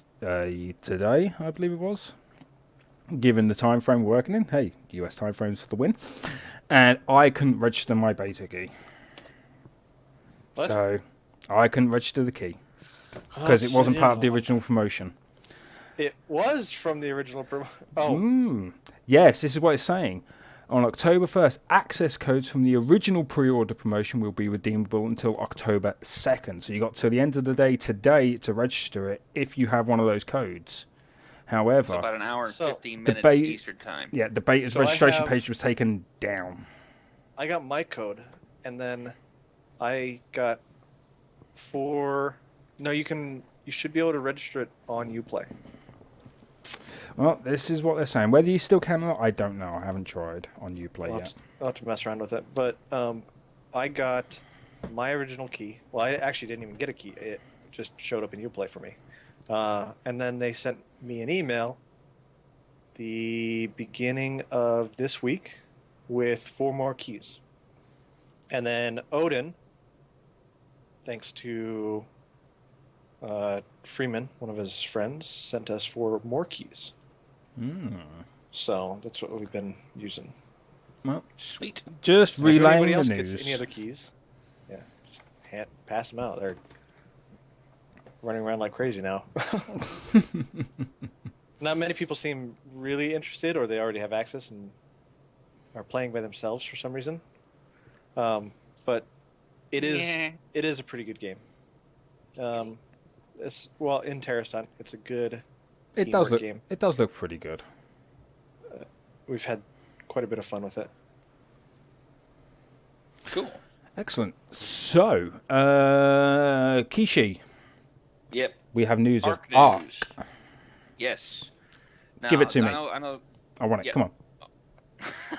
today, I believe it was. Given the time frame we're working in, hey, US time frames for the win. And I couldn't register my beta key. What? So I couldn't register the key because it wasn't part of the original promotion. It was from the original Oh, Yes, this is what it's saying. On October 1st, access codes from the original pre-order promotion will be redeemable until October 2nd. So you got till the end of the day today to register it if you have one of those codes. However, So about an hour and 15 the minutes Eastern time. Yeah, the beta's So I registration have- page was taken down. I got my code, and then I got 4. No, you should be able to register it on Uplay. Well, this is what they're saying. Whether you still can or not, I don't know. I haven't tried on Uplay yet. I'll have to mess around with it. But I got my original key. Well, I actually didn't even get a key. It just showed up in Uplay for me. And then they sent me an email the beginning of this week with 4 more keys. And then Odin, thanks to Freeman, one of his friends, sent us 4 more keys. So that's what we've been using. Well, Sweet. just If anybody relaying else the gets news. any other keys, yeah, just pass them out. They're running around like crazy now. Not many people seem really interested, or they already have access and are playing by themselves for some reason. But it is a pretty good game. In Terrorist Hunt, it's a good It does teamwork look. game. It does look pretty good. We've had quite a bit of fun with it. Cool. Excellent. So, Kishi, Yep. we have news Arc of Arc. news. Yes. Give it to me. I know. I want it. Yeah. Come on.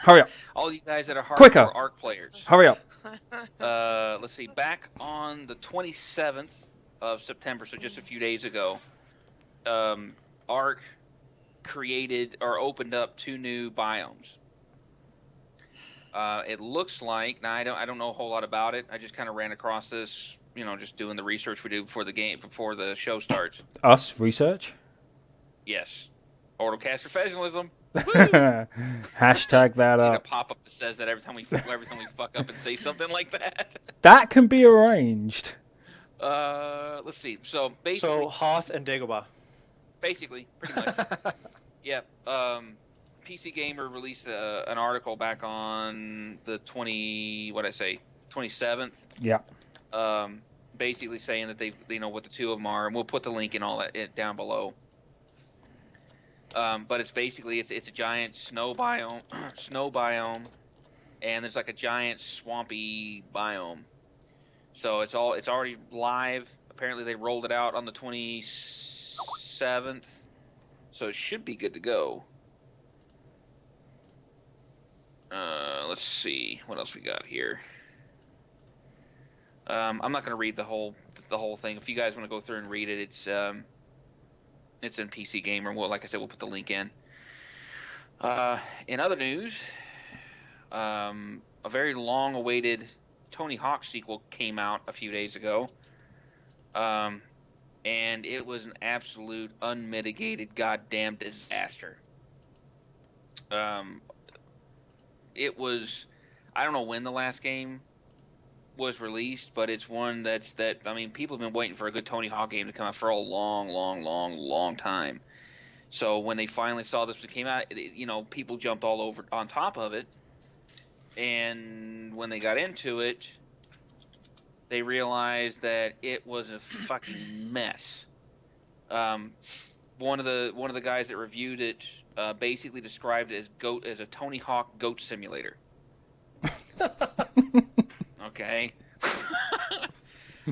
Hurry up. All you guys that are Quicker. hardcore Arc players. Hurry up. Let's see. Back on the 27th of September, so just a few days ago, Arc created or opened up 2 new biomes. It looks like now I don't know a whole lot about it. I just kind of ran across this, just doing the research we do before the show starts. Us research. Yes, OrdoCast professionalism. Hashtag that Need a up. pop up that says that every time we fuck up and say something like that. That can be arranged. Let's see. So basically, So Hoth and Dagobah. pretty much. Yeah. PC Gamer released an article back on the 27th. Yeah. Basically saying that they, what the two of them are, and we'll put the link in all that down below. But it's basically it's a giant snow biome, and there's like a giant swampy biome. So it's already live. Apparently they rolled it out on the 27th, so it should be good to go. Let's see what else we got here. I'm not going to read the whole thing. If you guys want to go through and read it, it's in PC Gamer. Well, like I said, we'll put the link in. In other news, a very long-awaited Tony Hawk sequel came out a few days ago, and it was an absolute unmitigated goddamn disaster. It was, I don't know when the last game was released, but it's one people have been waiting for a good Tony Hawk game to come out for a long time. So when they finally saw this came out, people jumped all over on top of it. And when they got into it, they realized that it was a fucking mess. One of the guys that reviewed it basically described it as a Tony Hawk goat simulator. Okay.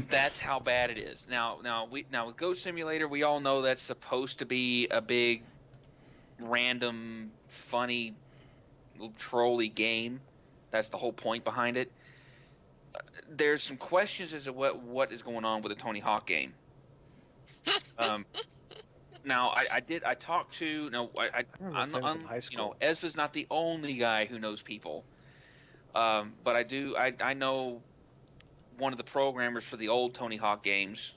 That's how bad it is. Now with Goat Simulator, we all know that's supposed to be a big, random, funny, little trolly game. That's the whole point behind it. There's some questions as to what is going on with the Tony Hawk game. Now I talked to Ezva's not the only guy who knows people, but I know one of the programmers for the old Tony Hawk games.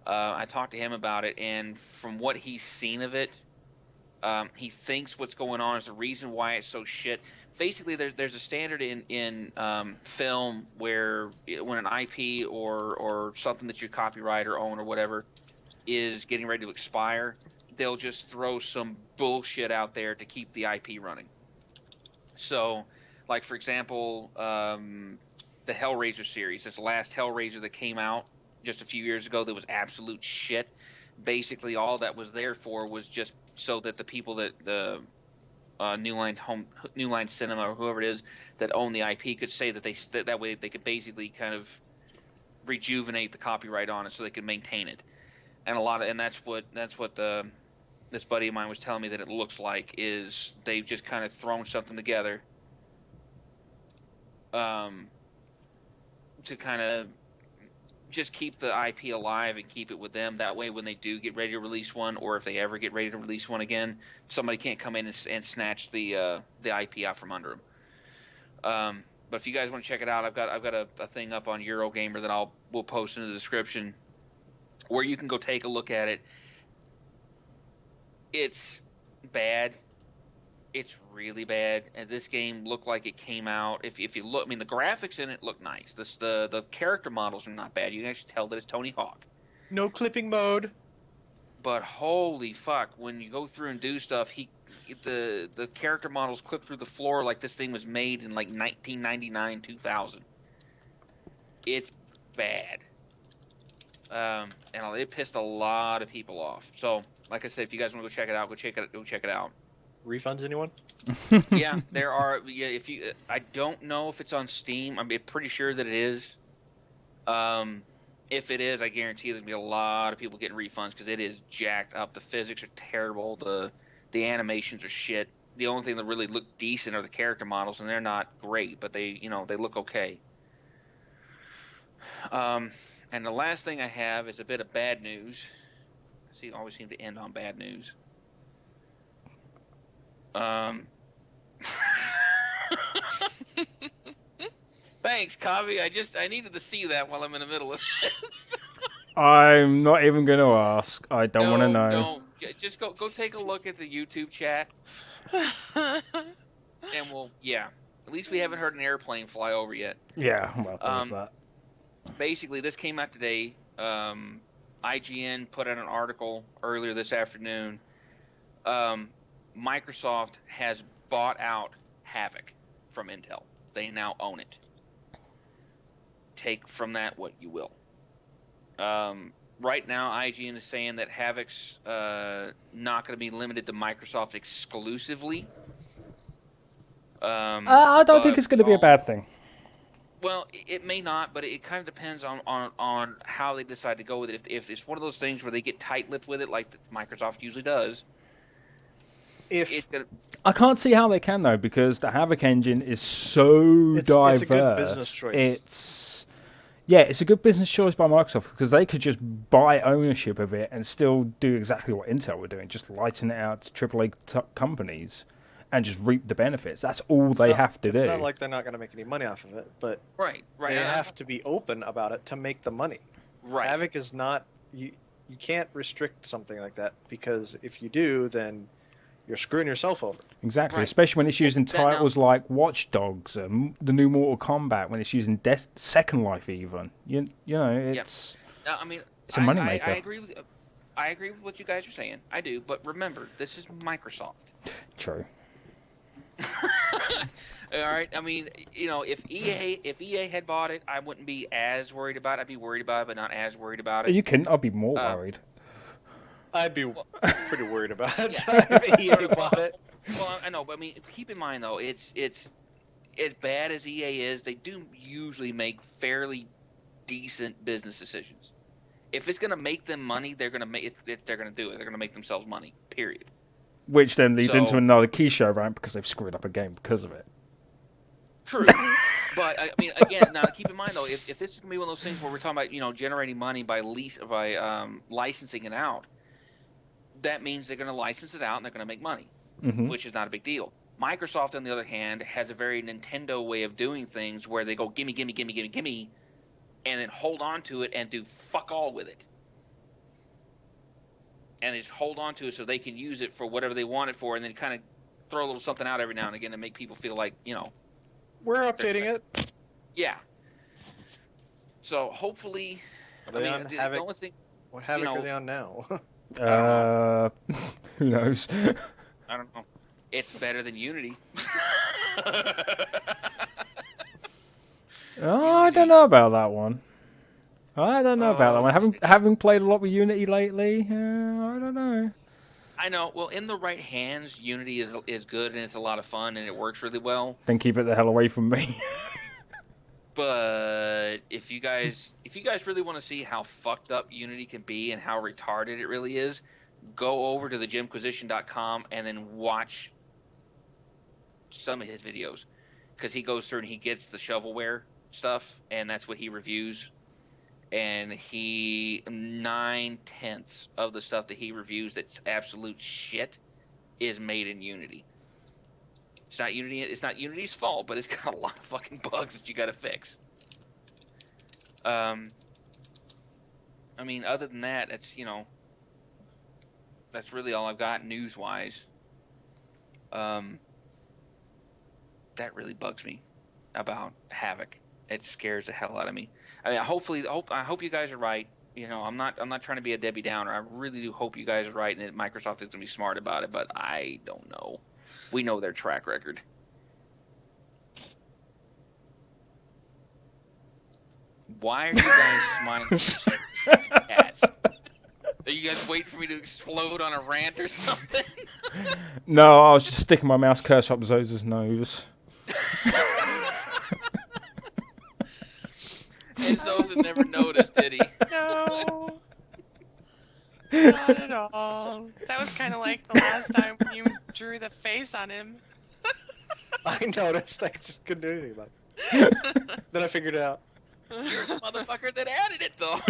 I talked to him about it, and from what he's seen of it, he thinks what's going on is the reason why it's so shit. Basically, there's a standard in film where when an IP or something that you copyright or own or whatever is getting ready to expire, they'll just throw some bullshit out there to keep the IP running. So, like for example, the Hellraiser series, this last Hellraiser that came out just a few years ago that was absolute shit. Basically, all that was there for was just so that the people that the New Line Cinema or whoever it is that own the IP could say that that way they could basically kind of rejuvenate the copyright on it so they could maintain it. And that's what this buddy of mine was telling me that it looks like is they've just kind of thrown something together to kind of just keep the IP alive and keep it with them. That way, when they do get ready to release one, or if they ever get ready to release one again, somebody can't come in and snatch the IP out from under them. But if you guys want to check it out, I've got a thing up on Eurogamer that we'll post in the description, where you can go take a look at it. It's bad. It's really bad. And this game looked like it came out. If you look, I mean, the graphics in it look nice. The character models are not bad. You can actually tell that it's Tony Hawk. No clipping mode. But holy fuck, when you go through and do stuff, the character models clip through the floor like this thing was made in like 1999, 2000. It's bad. And it pissed a lot of people off. So, like I said, if you guys want to go check it out, go check it out. Refunds, anyone? Yeah, there are. Yeah, I don't know if it's on Steam. I'm pretty sure that it is. If it is, I guarantee there's gonna be a lot of people getting refunds because it is jacked up. The physics are terrible. The animations are shit. The only thing that really look decent are the character models, and they're not great, but they look okay. And the last thing I have is a bit of bad news. I always seem to end on bad news. Thanks, Kavi. I needed to see that while I'm in the middle of this. I'm not even going to ask. I don't want to know. No, just go take a look at the YouTube chat, and at least we haven't heard an airplane fly over yet. Yeah, well, there's that. Basically, this came out today. IGN put out an article earlier this afternoon. Microsoft has bought out Havoc from Intel. They now own it. Take from that what you will. Right now, IGN is saying that Havoc's not going to be limited to Microsoft exclusively. I don't think it's going to be a bad thing. Well, it may not, but it kind of depends on how they decide to go with it. If it's one of those things where they get tight-lipped with it, like Microsoft usually does, it's gonna. I can't see how they can though, because the Havoc engine is so diverse. It's a good business choice. It's a good business choice by Microsoft, because they could just buy ownership of it and still do exactly what Intel were doing, just lighten it out to AAA companies and just reap the benefits. That's all they have to do. It's not like they're not going to make any money off of it, but right. They have to be open about it to make the money. Right. Havoc is not. You can't restrict something like that, because if you do, then you're screwing yourself over. Exactly, Right. especially when it's using titles like Watch Dogs and the new Mortal Kombat, when it's using Second Life even. You know, it's I mean, it's a moneymaker. I agree with what you guys are saying. I do, but remember, this is Microsoft. True. All right. I mean, if EA had bought it, I wouldn't be as worried about it. I'd be worried about it, but not as worried about it. You couldn't. I'd be more worried. I'd be pretty worried about it if EA bought it. Well, I know, but I mean, keep in mind though, it's as bad as EA is. They do usually make fairly decent business decisions. If it's going to make them money, they're going to do it. They're going to make themselves money. Period. Which then leads into another key show rant, because they've screwed up a game because of it. True. But I mean, again, now keep in mind though, if this is going to be one of those things where we're talking about generating money by licensing it out, that means they're going to license it out and they're going to make money, which is not a big deal. Microsoft, on the other hand, has a very Nintendo way of doing things where they go gimme, gimme, gimme, gimme, gimme, and then hold on to it and do fuck all with it. And they just hold on to it so they can use it for whatever they want it for, and then kind of throw a little something out every now and again to make people feel like, we're updating it. Yeah. So hopefully, the only thing. What Havoc are they on now? Who knows? I don't know. It's better than Unity. I don't know about that one. Having played a lot with Unity lately, I don't know. I know. Well, in the right hands, Unity is good and it's a lot of fun and it works really well. Then keep it the hell away from me. But if you guys really want to see how fucked up Unity can be and how retarded it really is, go over to thejimquisition.com and then watch some of his videos, because he goes through and he gets the shovelware stuff and that's what he reviews. And 9/10 of the stuff that he reviews that's absolute shit is made in Unity. It's not Unity's fault, but it's got a lot of fucking bugs that you gotta fix. I mean, other than that, that's really all I've got news-wise. That really bugs me about Havoc. It scares the hell out of me. I mean, I hope you guys are right. I'm not trying to be a Debbie Downer. I really do hope you guys are right and that Microsoft is going to be smart about it, but I don't know. We know their track record. Why are you guys smiling? Cats? Are you guys waiting for me to explode on a rant or something? No, I was just sticking my mouse cursor up Zosa's nose. And Zosa never noticed, did he? No. Not at all. That was kind of like the last time you drew the face on him. I noticed. I just couldn't do anything about it. Then I figured it out. You're the motherfucker that added it, though.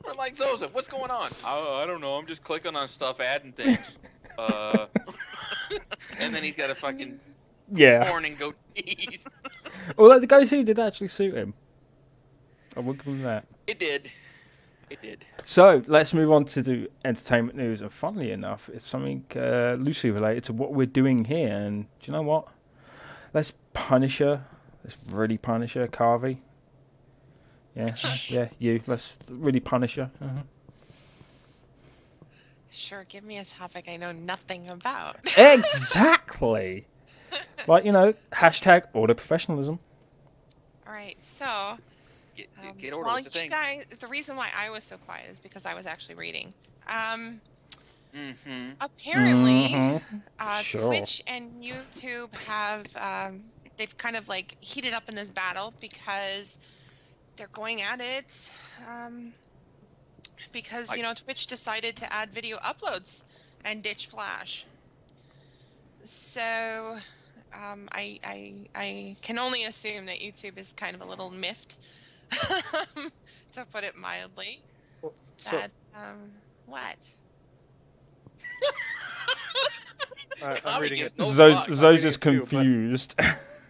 We're like, Zosa, what's going on? Oh, I don't know. I'm just clicking on stuff, adding things. And then he's got a fucking horn and goatee. Well, the goatee did actually suit him. I will give him that. It did. So, let's move on to the entertainment news. And funnily enough, it's something loosely related to what we're doing here. And do you know what? Let's punish her. Let's really punish her, Carvey. Yeah, you. Let's really punish her. Sure, give me a topic I know nothing about. Exactly. Like, hashtag Ordo professionalism. All right, so Get Ordo while with the you thing. guys, the reason why I was so quiet is because I was actually reading. Apparently, Mm-hmm. Sure. Twitch and YouTube have they've kind of like heated up in this battle because they're going at it. Because Twitch decided to add video uploads and ditch Flash. So I can only assume that YouTube is kind of a little miffed, to put it mildly. So That what? I'm reading it. No fuck. Zo's is it too, but- confused.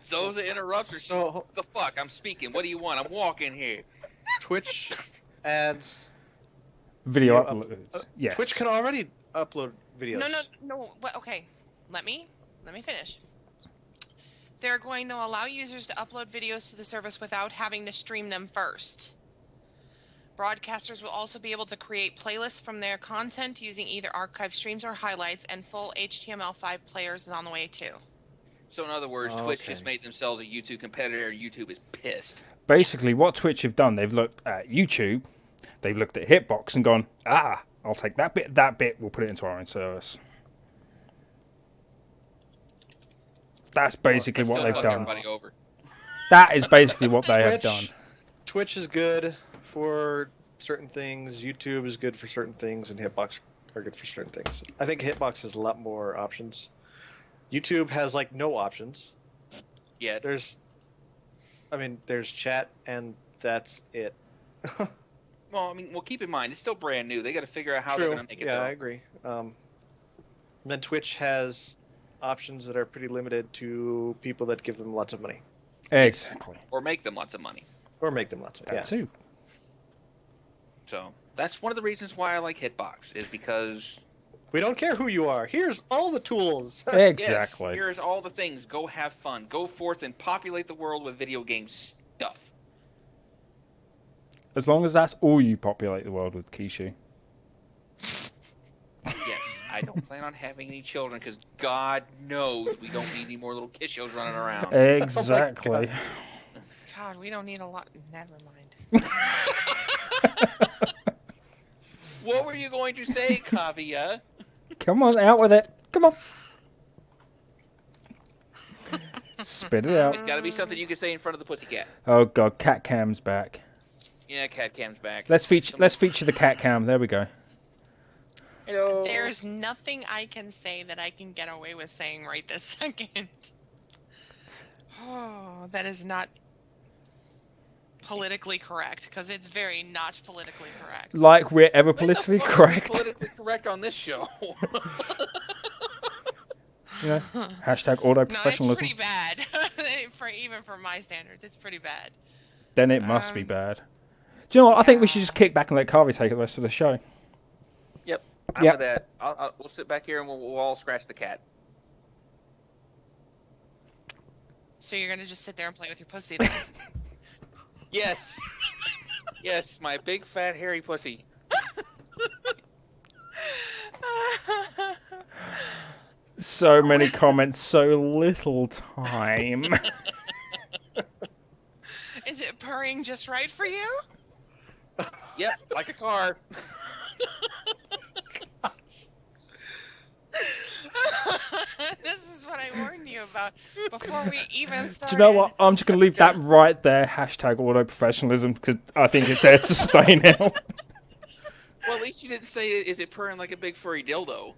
Zoza interrupts her. So The fuck? I'm speaking. What do you want? I'm walking here. Twitch adds Video up- uploads. Yes. Twitch can already upload videos. No. Okay, let me finish. They're going to allow users to upload videos to the service without having to stream them first. Broadcasters will also be able to create playlists from their content using either archive streams or highlights, and full HTML5 players is on the way too. So in other words, Twitch just made themselves a YouTube competitor. YouTube is pissed. Basically, what Twitch have done, they've looked at YouTube, they've looked at Hitbox and gone, I'll take that bit, we'll put it into our own service. That's basically what Still they've fuck done. everybody over. That is basically what they have done. Twitch is good for certain things. YouTube is good for certain things, and Hitbox are good for certain things. I think Hitbox has a lot more options. YouTube has like no options. Yeah. There's chat, and that's it. Well, keep in mind, it's still brand new. They got to figure out how they're True. going to make it. Yeah, go. I agree. Then Twitch has options that are pretty limited to people that give them lots of money Exactly. Or make them lots of money. or make them lots of money. That too. So that's one of the reasons why I like Hitbox, is because We don't care who you are. Here's all the tools. Exactly. yes, here's all the things. Go have fun. Go forth and populate the world with video game stuff. As long as that's all you populate the world with, Kishu. Yes, I don't plan on having any children because God knows we don't need any more little kishos running around. Exactly. God, we don't need a lot. Never mind. What were you going to say, Kavia? Come on, out with it. Come on. Spit it out. It's got to be something you can say in front of the pussycat. Oh god, cat cam's back. Yeah, cat cam's back. Let's feature the cat cam. There we go. Hello. There's nothing I can say that I can get away with saying right this second. Oh, that is not politically correct, because it's very not politically correct. Like we're ever When the politically fuck are we correct. politically correct on this show. Hashtag Ordo No, it's professionalism. pretty bad. Even for my standards, it's pretty bad. Then it must be bad. Do you know what? I think we should just kick back and let Carvey take the rest of the show. Yep. I'm Yep. with that. We'll sit back here and we'll all scratch the cat. So you're gonna just sit there and play with your pussy then? Yes. Yes, my big fat hairy pussy. So many comments, so little time. Is it purring just right for you? Yep, like a car. This is what I warned you about before we even Do started. you know what? I'm just going to leave that right there. Hashtag Ordo professionalism, because I think it's there to stay now. Well, at least you didn't say, is it purring like a big furry dildo?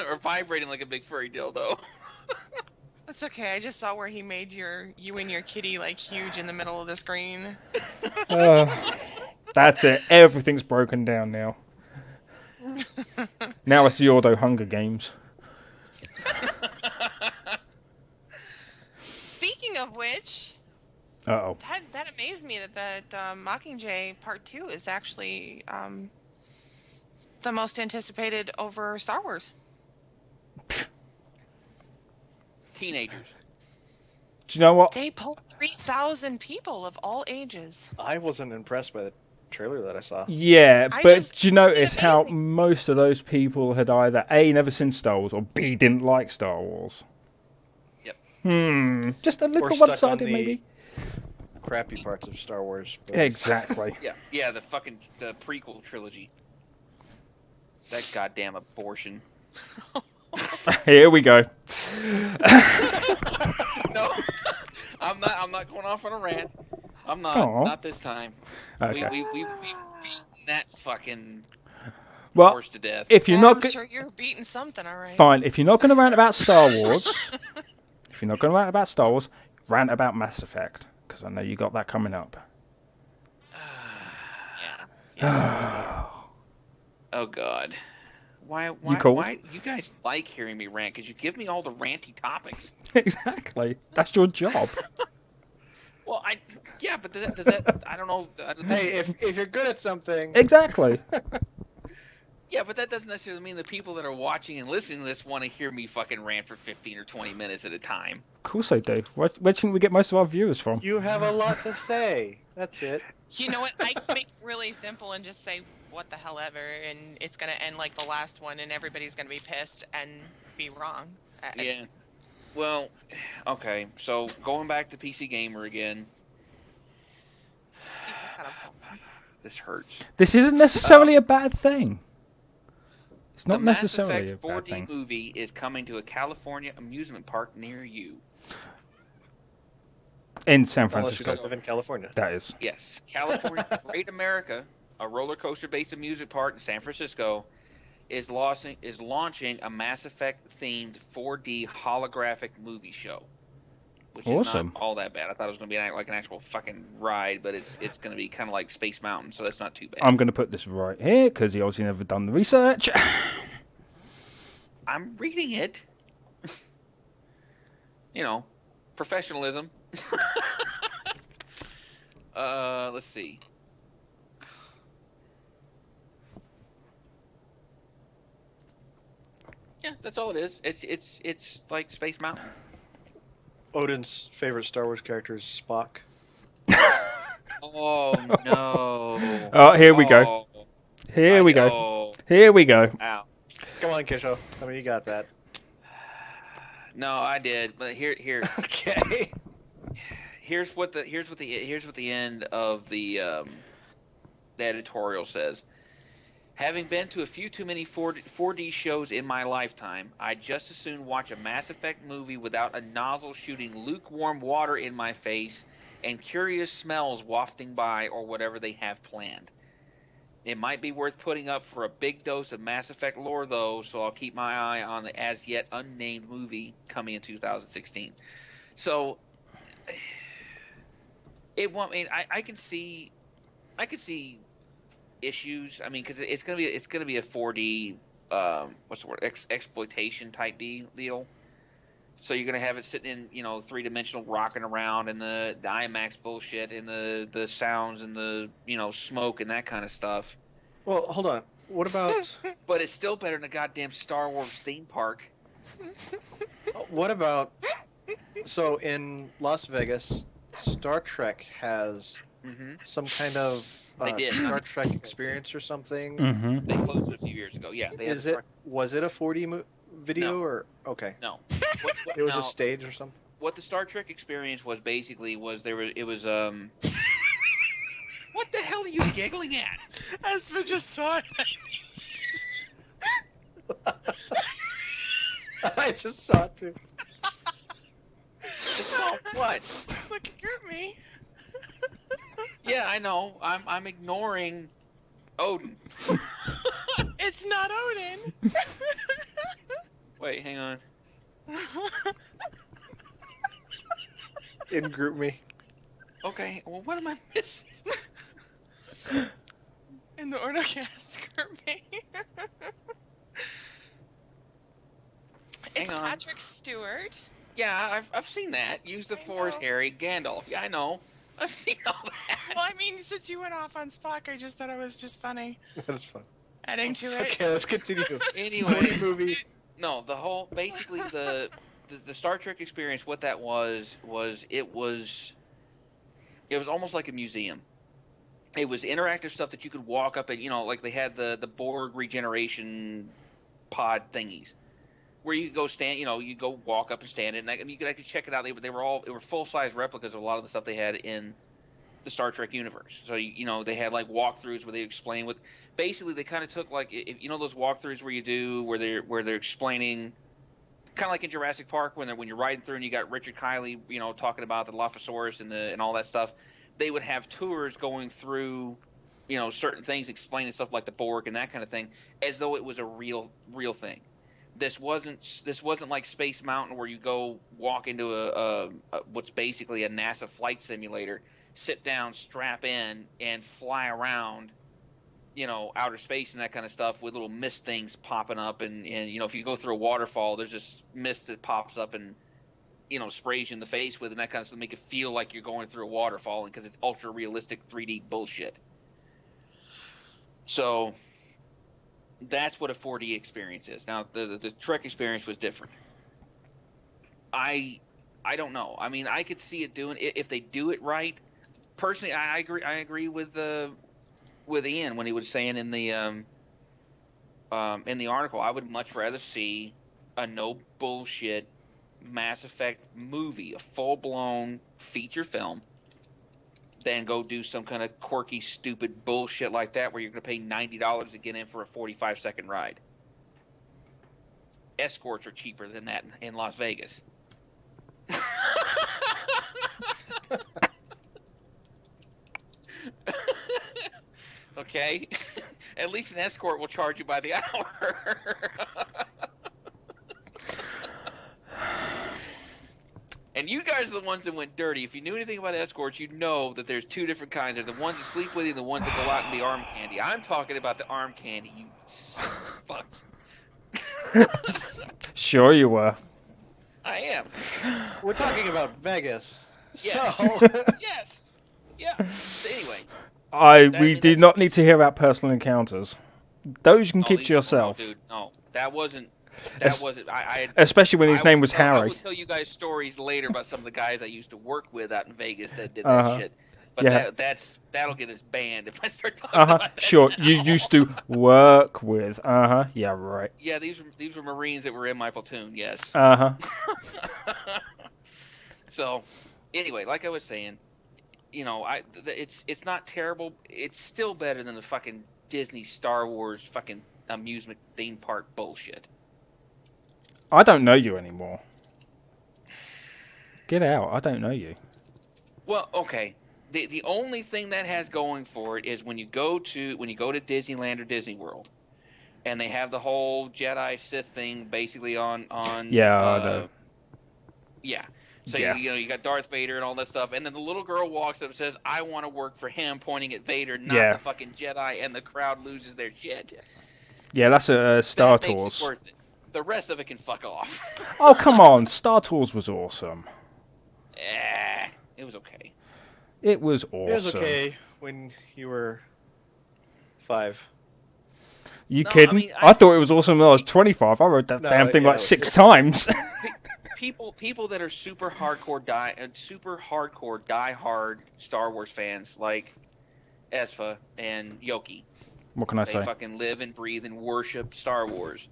Or vibrating like a big furry dildo. That's okay. I just saw where he made you and your kitty like huge in the middle of the screen. That's it. Everything's broken down now. Now it's the Ordo Hunger Games. Speaking of which, Uh-oh. that amazed me that the Mockingjay Part 2 is actually the most anticipated over Star Wars. Teenagers. Do you know what? They pulled 3,000 people of all ages. I wasn't impressed by trailer that I saw. Yeah, I but just do you find it notice how amazing. most of those people had either A, never seen Star Wars, or B, didn't like Star Wars? Yep. Just a Or little stuck on one-sided, the maybe? crappy parts of Star Wars. Exactly. Yeah, the prequel trilogy. That goddamn abortion. Here we go. No, I'm not going off on a rant. I'm not. Aw. Not this time. Okay. We've beaten that fucking Well, horse to death. if you're Well, not I'm sure you're beating something, all right. fine, if you're not going to rant about Star Wars, rant about Mass Effect, because I know you got that coming up. Yes. Oh God. Why called? why you guys like hearing me rant? Because you give me all the ranty topics. Exactly. That's your job. Well, yeah, but does that I don't know. Hey, if you're good at something, Exactly. Yeah, but that doesn't necessarily mean the people that are watching and listening to this want to hear me fucking rant for 15 or 20 minutes at a time. Of course I do. Where do you think we get most of our viewers from? you have a lot to say. That's it. You know what? I can make it really simple and just say what the hell ever, and it's gonna end like the last one, and everybody's gonna be pissed and be wrong. Yeah. Well, okay. So going back to PC Gamer again. See, I got him something. This hurts. This isn't necessarily a bad thing. It's The not Mass necessarily Effect a bad 4D thing. movie is coming to a California amusement park near you. In San Unless you Francisco. don't live in California. That is. Yes, California, Great America, a roller coaster based amusement park in San Francisco, is launching a Mass Effect themed 4D holographic movie show, which is Awesome. not all that bad. I thought it was going to be like an actual fucking ride, but it's going to be kind of like Space Mountain, so that's not too bad. I'm going to put this right here because he obviously never done the research. I'm reading it. You know, professionalism. Let's see. Yeah, that's all it is. It's like Space Mountain. Odin's favorite Star Wars character is Spock. Oh no! Oh, here we go. Here we go. Oh, Here we go. ow. Come on, Kisho. I mean, you got that. No, I did, but here, Okay. here's what the end of the editorial says. Having been to a few too many 4D shows in my lifetime, I'd just as soon watch a Mass Effect movie without a nozzle shooting lukewarm water in my face and curious smells wafting by or whatever they have planned. It might be worth putting up for a big dose of Mass Effect lore, though, so I'll keep my eye on the as yet unnamed movie coming in 2016. So, I can see issues. I mean, because it's gonna be a 4D what's the word, exploitation type deal. So you're gonna have it sitting in 3-dimensional rocking around and the IMAX bullshit and the sounds and the smoke and that kind of stuff. Well, hold on. What about But it's still better than a goddamn Star Wars theme park. what about? So in Las Vegas, Star Trek has Mm-hmm. some kind of They did. Star Trek experience or something. Mm-hmm. They closed it a few years ago. Yeah, they had Was it a 4D video No. or okay? No. It was No. a stage or something. What the Star Trek experience was basically was what the hell are you giggling at? Espen just saw it. I just saw it too. What? Looking at me. Yeah, I know. I'm ignoring Odin. It's not Odin. Wait, hang on. In group me. Okay, well, what am I missing? In the OrdoCast group me. It's Hang on. Patrick Stewart. Yeah, I've seen that. Use the I Force, know. Harry, Gandalf. Yeah, I know. I've seen all that. Well, I mean, since you went off on Spock, I just thought it was just funny That is fun. adding to it. Okay, let's continue. Anyway, movie. no, basically the Star Trek experience. What that was it was almost like a museum. it was interactive stuff that you could walk up and, like they had the Borg regeneration pod thingies where you could go stand, you go walk up and stand it, and you could actually check it out. They were full size replicas of a lot of the stuff they had in the Star Trek universe. So they had like walkthroughs where they explain what. Basically, they kind of took like those walkthroughs where you do where they're explaining, kind of like in Jurassic Park when you're riding through and you got Richard Kiley, talking about the Dilophosaurus and all that stuff. They would have tours going through, certain things, explaining stuff like the Borg and that kind of thing, as though it was a real thing. This wasn't like Space Mountain where you go walk into a what's basically a NASA flight simulator, sit down, strap in, and fly around, outer space and that kind of stuff with little mist things popping up, and if you go through a waterfall, there's this mist that pops up and sprays you in the face with, and that kind of stuff, make it feel like you're going through a waterfall, because it's ultra realistic 3D bullshit. So that's what a 4D experience is. Now the Trek experience was different. I don't know. I mean, I could see it doing if they do it right. Personally, I agree with Ian when he was saying in the article. I would much rather see a no bullshit Mass Effect movie, a full blown feature film, than go do some kind of quirky, stupid bullshit like that where you're going to pay $90 to get in for a 45-second ride. Escorts are cheaper than that in Las Vegas. Okay? At least an escort will charge you by the hour. And you guys are the ones that went dirty. If you knew anything about escorts, you'd know that there's two different kinds. There's the ones that sleep with you and the ones that go out and be arm candy. I'm talking about the arm candy, you fucks. Sure you were. I am. We're talking about Vegas. Yeah. So Yes. Yeah. Anyway. We did not need to hear about personal encounters. Those you can keep to No, yourself. dude, no. That wasn't. Especially when his name was Harry. I will tell you guys stories later about some of the guys I used to work with out in Vegas that did that shit. But yeah. that'll get us banned if I start talking about that. Sure. Now. You used to work with. Yeah, right. Yeah, these were Marines that were in my platoon. Yes. So, anyway, like I was saying, it's not terrible. It's still better than the fucking Disney Star Wars fucking amusement theme park bullshit. I don't know you anymore. Get out. I don't know you. Well, okay. The only thing that has going for it is when you go to Disneyland or Disney World, and they have the whole Jedi Sith thing basically on Yeah. Yeah. So yeah. you got Darth Vader and all that stuff, and then the little girl walks up and says, "I want to work for him," pointing at Vader, not the fucking Jedi, and the crowd loses their shit. Yeah, that's a Star that makes Tours. It worth it. The rest of it can fuck off. Oh, come on. Star Tours was awesome. It was okay. It was awesome. it was okay when you were 5. You kidding? I mean, I thought it was awesome when I was 25. I wrote that damn thing like 6 times. People that are super hardcore die-hard Star Wars fans like Esfa and Yoki. What can I say? They fucking live and breathe and worship Star Wars.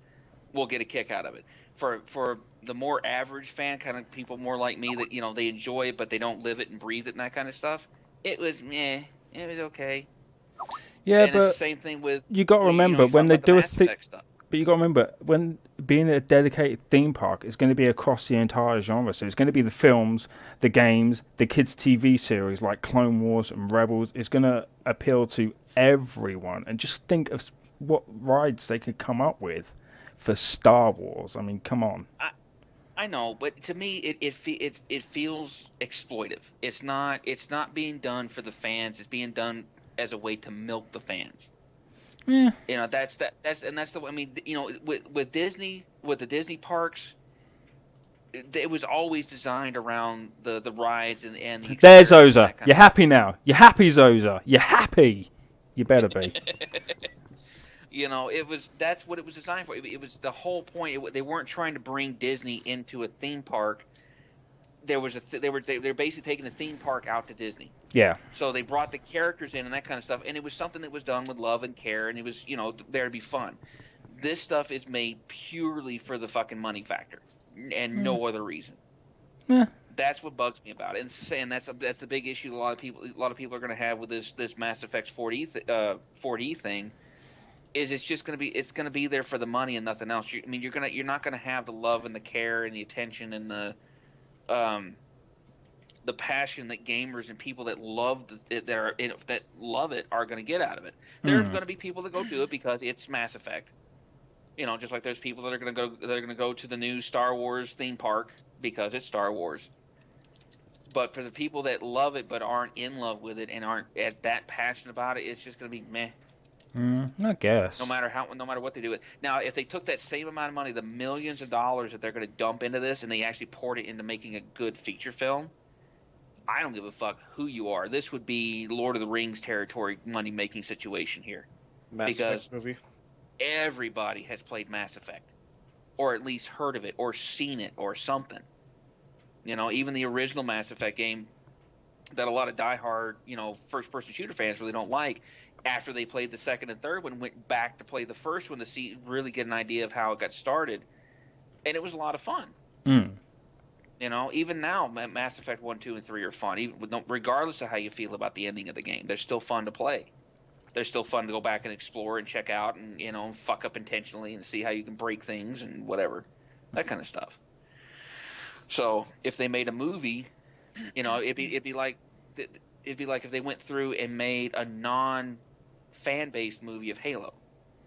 Will get a kick out of it. For the more average fan, kind of people more like me that they enjoy it but they don't live it and breathe it and that kind of stuff. It was meh. It was okay. Yeah, and but it's the same thing with you got to remember when they do a thing. Stuff. But you got to remember when being a dedicated theme park is going to be across the entire genre. So it's going to be the films, the games, the kids' TV series like Clone Wars and Rebels. It's going to appeal to everyone. And just think of what rides they could come up with for Star Wars. I mean, come on. I know, but to me, it feels exploitive. It's not being done for the fans. It's being done as a way to milk the fans. Yeah. That's the. I mean, with Disney, with the Disney parks, it was always designed around the rides and the. There's Oza. You're happy now. You're happy, Zoza. You're happy. You better be. That's what it was designed for. It was the whole point. They weren't trying to bring Disney into a theme park there was they're basically taking the theme park out to Disney. Yeah. So they brought the characters in and that kind of stuff, and it was something that was done with love and care, and it was there to be fun. This stuff is made purely for the fucking money factor, and no other reason. Yeah. That's what bugs me about it, and that's the big issue. A lot of people are going to have with this Mass Effect 4D thing. Is it's going to be there for the money and nothing else. You're not going to have the love and the care and the attention and the passion that gamers and people that love that love it are going to get out of it. There's going to be people that go do it because it's Mass Effect. Just like there's people that are going to go to the new Star Wars theme park because it's Star Wars. But for the people that love it but aren't in love with it and aren't that passionate about it, it's just going to be meh. I guess. No matter what they do it. Now, if they took that same amount of money, the millions of dollars that they're going to dump into this, and they actually poured it into making a good feature film, I don't give a fuck who you are. This would be Lord of the Rings territory money-making situation here. Mass Effect movie. Everybody has played Mass Effect, or at least heard of it, or seen it, or something. Even the original Mass Effect game that a lot of diehard, first-person shooter fans really don't like, after they played the second and third one, went back to play the first one to really get an idea of how it got started, and it was a lot of fun. Even now, Mass Effect 1, 2, and 3 are fun, regardless of how you feel about the ending of the game. They're still fun to play. They're still fun to go back and explore and check out and, fuck up intentionally and see how you can break things and whatever. That kind of stuff. So, if they made a movie, it'd be like if they went through and made a non-fan-based movie of Halo.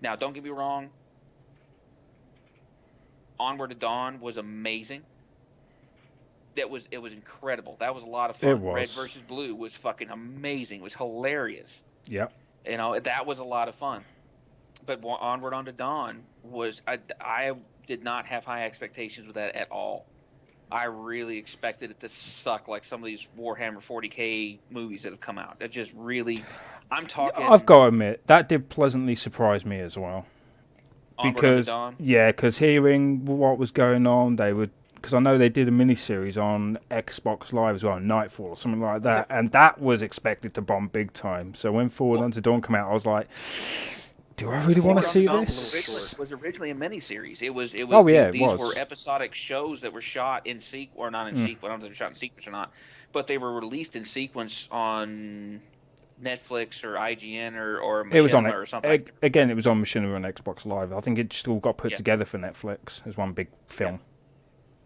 Now, don't get me wrong. Onward to Dawn was amazing. It was incredible. That was a lot of fun. It was. Red versus Blue was fucking amazing. It was hilarious. Yep. That was a lot of fun. But Onward Unto Dawn was I did not have high expectations with that at all. I really expected it to suck like some of these Warhammer 40K movies that have come out. It just really, I'm talking. I've got to admit that did pleasantly surprise me as well. Because hearing what was going on, because I know they did a miniseries on Xbox Live as well, Nightfall or something like that, and that was expected to bomb big time. So when Forward Unto Dawn came out, I was like, do I really want to see this? It was originally a miniseries. It was. These were episodic shows that were shot in sequence, or not in sequence. I don't know if they were shot in sequence or not, but they were released in sequence on Netflix or IGN or Machinima, it was on or something. Again, it was on Machinima and Xbox Live. I think it just all got put together for Netflix as one big film. Yeah.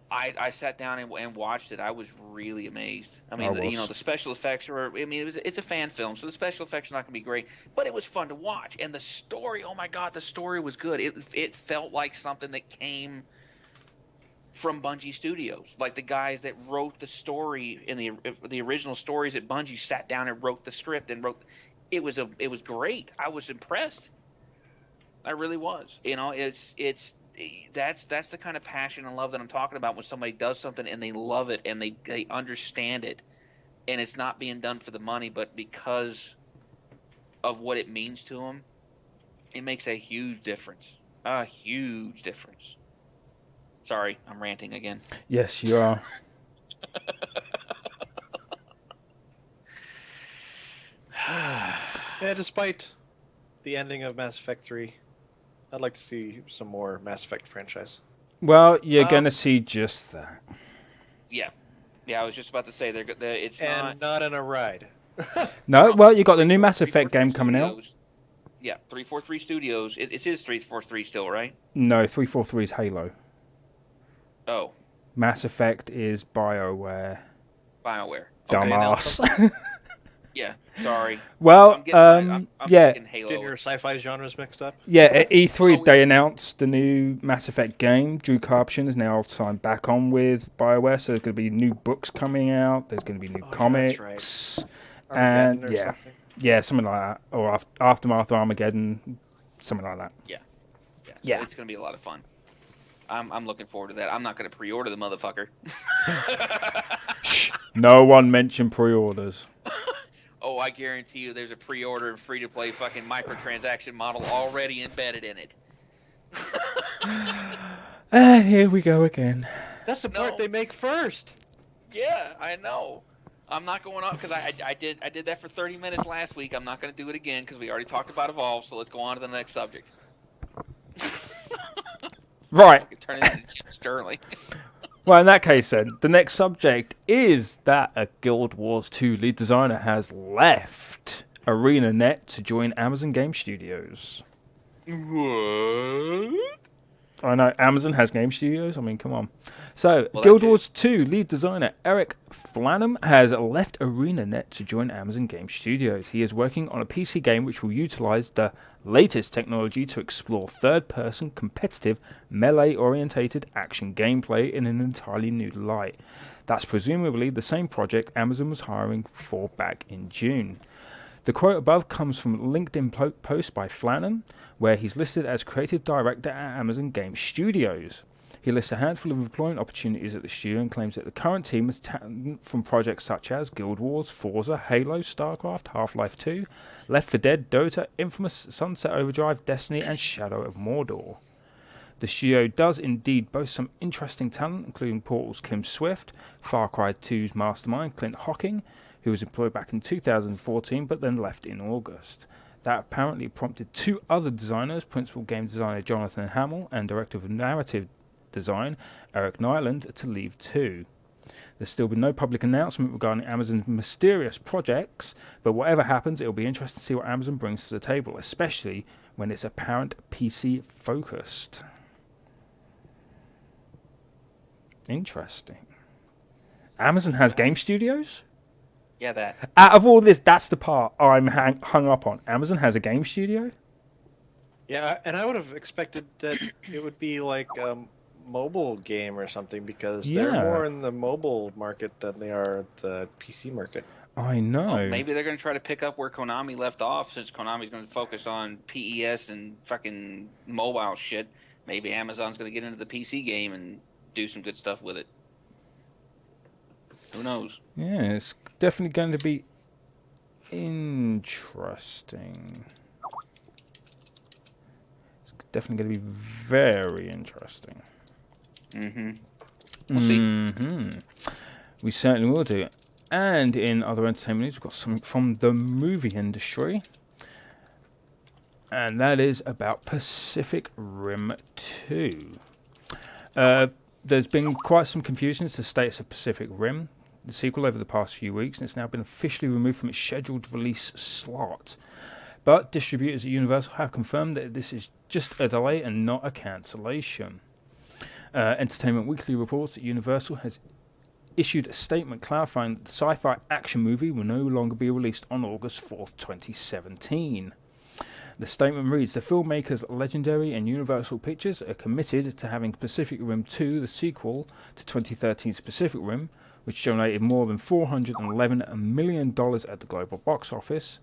I sat down and watched it. I was really amazed. I mean, the special effects it's a fan film, so the special effects are not going to be great, but it was fun to watch. And the story, oh my God, the story was good. It felt like something that came from Bungie Studios. Like the guys that wrote the story in the original stories at Bungie sat down and wrote the script and wrote. It was great. I was impressed. I really was. That's the kind of passion and love that I'm talking about when somebody does something and they love it and they understand it, and it's not being done for the money, but because of what it means to them. It makes a huge difference. A huge difference. Sorry, I'm ranting again. Yes, you are. Yeah, despite the ending of Mass Effect 3, I'd like to see some more Mass Effect franchise. Well, you're going to see just that. Yeah. Yeah, I was just about to say, it's not in a ride. No, well, you got the new Mass Effect game coming out. Yeah, 343 Studios. It is 343 still, right? No, 343 is Halo. Oh. Mass Effect is BioWare. Dumbass. Yeah, sorry. Well, I'm getting Halo. Getting your sci-fi genres mixed up? Yeah, at E3 they announced the new Mass Effect game. Drew Karpyshyn is now signed back on with BioWare, so there's going to be new books coming out. There's going to be new comics. Yeah, and yeah, something like that. Or Aftermath of Armageddon, something like that. Yeah. So it's going to be a lot of fun. I'm looking forward to that. I'm not going to pre-order the motherfucker. Shh. No one mentioned pre-orders. Oh, I guarantee you there's a pre-order and free-to-play fucking microtransaction model already embedded in it. And here we go again. That's the part they make first. Yeah, I know. I'm not going on because I did that for 30 minutes last week. I'm not going to do it again because we already talked about Evolve. So let's go on to the next subject. Right. Fucking turn it into Jim Sterling. Well, in that case, then, the next subject is that a Guild Wars 2 lead designer has left ArenaNet to join Amazon Game Studios. What? I know, Amazon has game studios. I mean, come on. So, Well, Guild that Wars 2 lead designer Eric Flanham has left ArenaNet to join Amazon Game Studios. He is working on a PC game which will utilize the latest technology to explore third-person, competitive, melee-orientated action gameplay in an entirely new light. That's presumably the same project Amazon was hiring for back in June. The quote above comes from a LinkedIn post by Flanham, where he's listed as creative director at Amazon Game Studios. He lists a handful of employment opportunities at the studio and claims that the current team has talent from projects such as Guild Wars, Forza, Halo, StarCraft, Half-Life 2, Left 4 Dead, Dota, Infamous, Sunset Overdrive, Destiny, and Shadow of Mordor. The studio does indeed boast some interesting talent, including Portal's Kim Swift, Far Cry 2's mastermind Clint Hocking, who was employed back in 2014 but then left in August. That apparently prompted two other designers, principal game designer Jonathan Hamill and director of narrative design Eric Nyland, to leave too. There's still been no public announcement regarding Amazon's mysterious projects, but whatever happens, it'll be interesting to see what Amazon brings to the table, especially when it's apparent PC focused. Interesting. Amazon has game studios? Yeah, that. Out of all this, that's the part I'm hung up on. Amazon has a game studio? Yeah, and I would have expected that it would be like a mobile game or something because they're Yeah. more in the mobile market than they are the PC market. I know. Well, maybe they're going to try to pick up where Konami left off, since Konami's going to focus on PES and fucking mobile shit. Maybe Amazon's going to get into the PC game and do some good stuff with it. Who knows? Yeah, it's definitely going to be interesting. It's definitely going to be very interesting. Mm-hmm. We'll see. Mm-hmm. We certainly will do. And in other entertainment news, we've got some from the movie industry. And that is about Pacific Rim 2. There's been quite some confusion as to the status of Pacific Rim, the sequel, over the past few weeks, and it's now been officially removed from its scheduled release slot. But distributors at Universal have confirmed that this is just a delay and not a cancellation. Entertainment Weekly reports that Universal has issued a statement clarifying that the sci-fi action movie will no longer be released on August 4th, 2017. The statement reads, the filmmakers Legendary and Universal Pictures are committed to having Pacific Rim 2, the sequel to 2013's Pacific Rim, which generated more than $411 million at the global box office,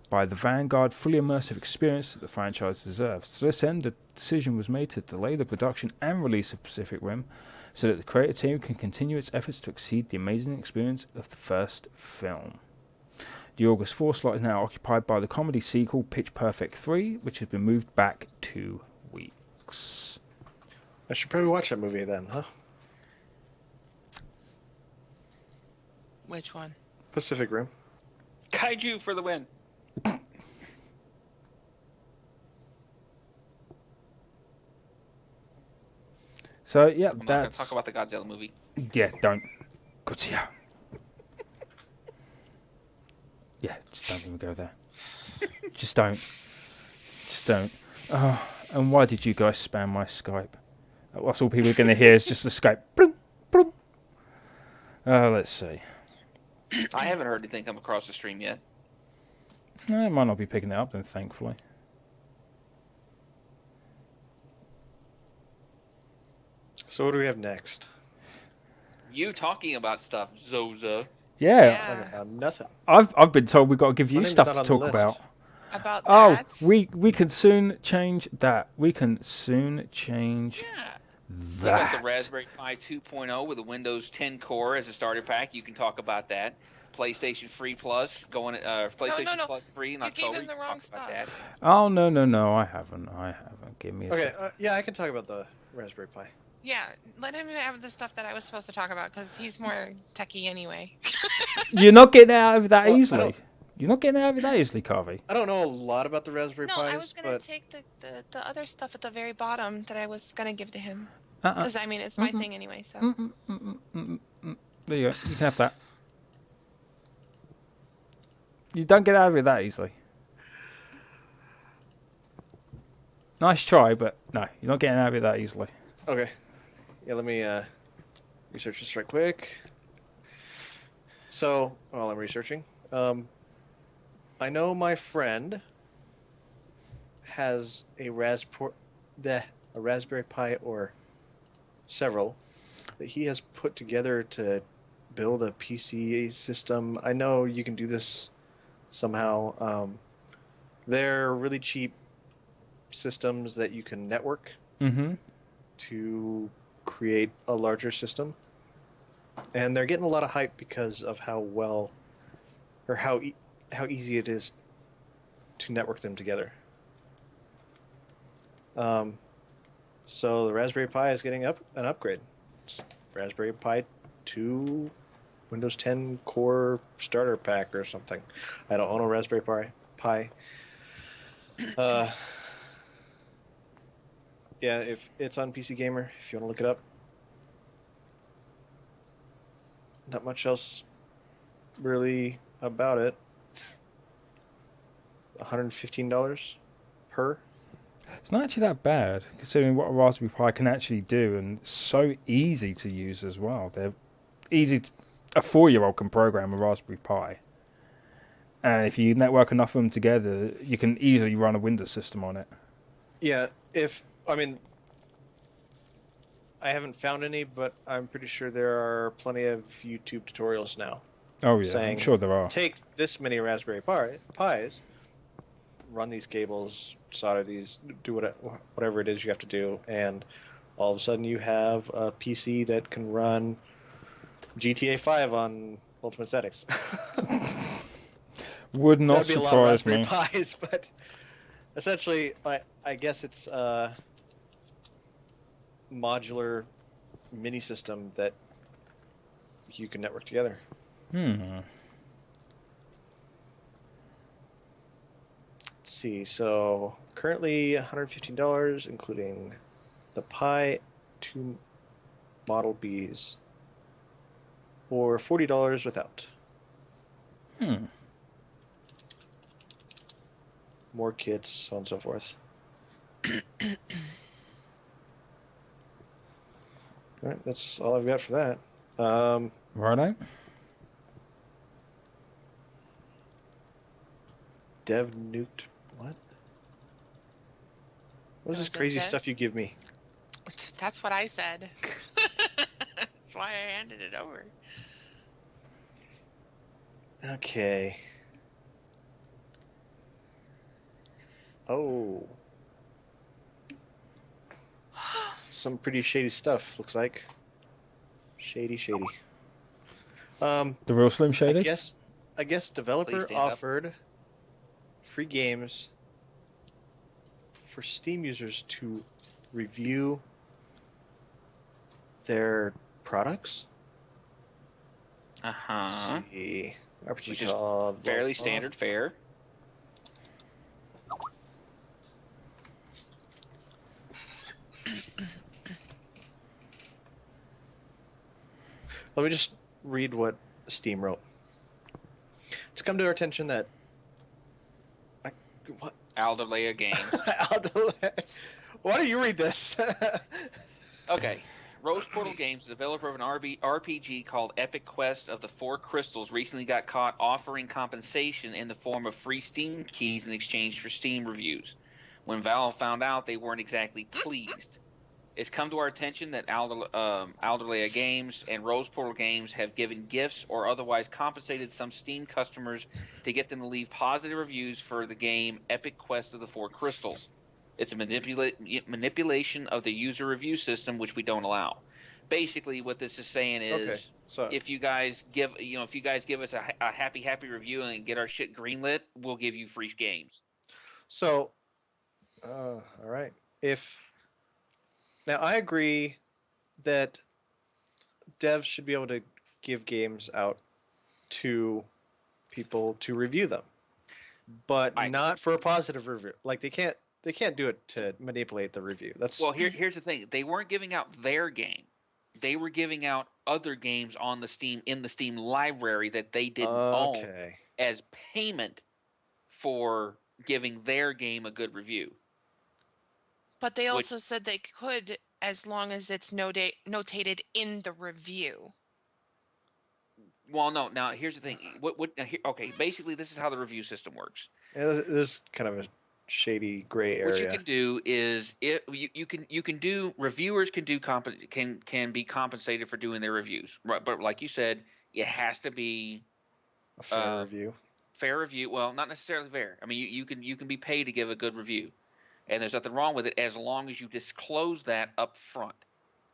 by the vanguard, fully immersive experience that the franchise deserves. To this end, the decision was made to delay the production and release of Pacific Rim so that the creative team can continue its efforts to exceed the amazing experience of the first film. The August 4 slot is now occupied by the comedy sequel Pitch Perfect 3, which has been moved back 2 weeks. I should probably watch that movie then, huh? Which one? Pacific Rim. Kaiju for the win. So, yeah, I'm not going to that's... talk about the Godzilla movie. Yeah, don't. Godzilla. Yeah, just don't even go there. Just don't. Just don't. Oh, and why did you guys spam my Skype? That's all people are going to hear is just the Skype. Bloom, bloom. Let's see. I haven't heard anything come across the stream yet. No, it might not be picking it up then, thankfully. So what do we have next? You talking about stuff, Zoza. Yeah, Nothing. I've been told we've got to give you My name's stuff not to on the talk list. about. About Oh, that? we can soon change that. We can soon change Yeah. You that. got the Raspberry Pi 2.0 with a Windows 10 core as a starter pack. You can talk about that. PlayStation Free Plus going PlayStation no. Plus free in You gave October. him the You can wrong talk about that. Oh, no, I haven't. Give me a Okay, sec. yeah, I can talk about the Raspberry Pi. Yeah, let him have the stuff that I was supposed to talk about because he's more techie anyway. You're not getting out of it that Well, easily. You're not getting out of it that easily, Carvey. I don't know a lot about the Raspberry No, I was Pis, gonna but take the other stuff at the very bottom that I was gonna give to him. Uh-uh. Because I mean, it's my thing anyway. So There you go. You can have that. You don't get out of it that easily. Nice try, but no, you're not getting out of it that easily. okay. Yeah, let me research this right quick. So, while I'm researching, I know my friend has a Raspberry Pi or several that he has put together to build a PC system. I know you can do this somehow. They're really cheap systems that you can network Mm-hmm. to create a larger system. And they're getting a lot of hype because of how well or how easy it is to network them together. So the Raspberry Pi is getting an upgrade. It's Raspberry Pi 2 Windows 10 Core Starter Pack or something. I don't own a Raspberry Pi. Yeah, if it's on PC Gamer, if you want to look it up. Not much else really about it. $115 per. It's not actually that bad, considering what a Raspberry Pi can actually do, and it's so easy to use as well. They're easy. A 4-year-old can program a Raspberry Pi, and if you network enough of them together, you can easily run a Windows system on it. Yeah, I haven't found any, but I'm pretty sure there are plenty of YouTube tutorials now Oh yeah, I'm saying, sure there are. take this many Raspberry Pis, run these cables, solder these, do whatever it is you have to do, and all of a sudden you have a PC that can run GTA 5 on ultimate settings. Would not That'd be a lot of surprise Raspberry me. Pis, but essentially, I guess it's a modular mini system that you can network together. Hmm. Let's see. So currently $115, including the Pi 2 Model Bs, or $40 without. Hmm. More kits, so on and so forth. All right, that's all I've got for that. Righto. Dev nuked. What? What is this Was it crazy Dev? stuff you give me? that's what I said. That's why I handed it over. Okay. Oh. Some pretty shady stuff, looks like. Shady. The real Slim I Shady. guess Please developer stand up. offered free games for Steam users to review their products. Let's see. RPG Which is called fairly standard fare. Let me just read what Steam wrote. It's come to our attention that what? Alderlea Games. Why do you read this? Okay. Rose Portal Games, the developer of an RPG called Epic Quest of the Four Crystals, recently got caught offering compensation in the form of free Steam keys in exchange for Steam reviews. When Valve found out, they weren't exactly pleased. It's come to our attention that Alderlea Games and Rose Portal Games have given gifts or otherwise compensated some Steam customers to get them to leave positive reviews for the game Epic Quest of the Four Crystals. It's a manipulation of the user review system, which we don't allow. Basically, what this is saying is, Okay, so if you guys give us a happy review and get our shit greenlit, we'll give you free games. all right. If now I agree that devs should be able to give games out to people to review them, but I not for a positive review. Like they can't do it to manipulate the review. That's Well, here's the thing. They weren't giving out their game. They were giving out other games on the Steam library that they didn't own okay. as payment for giving their game a good review. But they Which, also said they could, as long as it's notated in the review. well, no. Now here's the thing. Okay, basically this is how the review system works. It is kind of a shady gray What you area. can do is you can do reviewers can do can be compensated for doing their reviews, right? But like you said, it has to be A fair uh, review. fair review. Well, not necessarily fair. I mean, you can be paid to give a good review, and there's nothing wrong with it as long as you disclose that up front.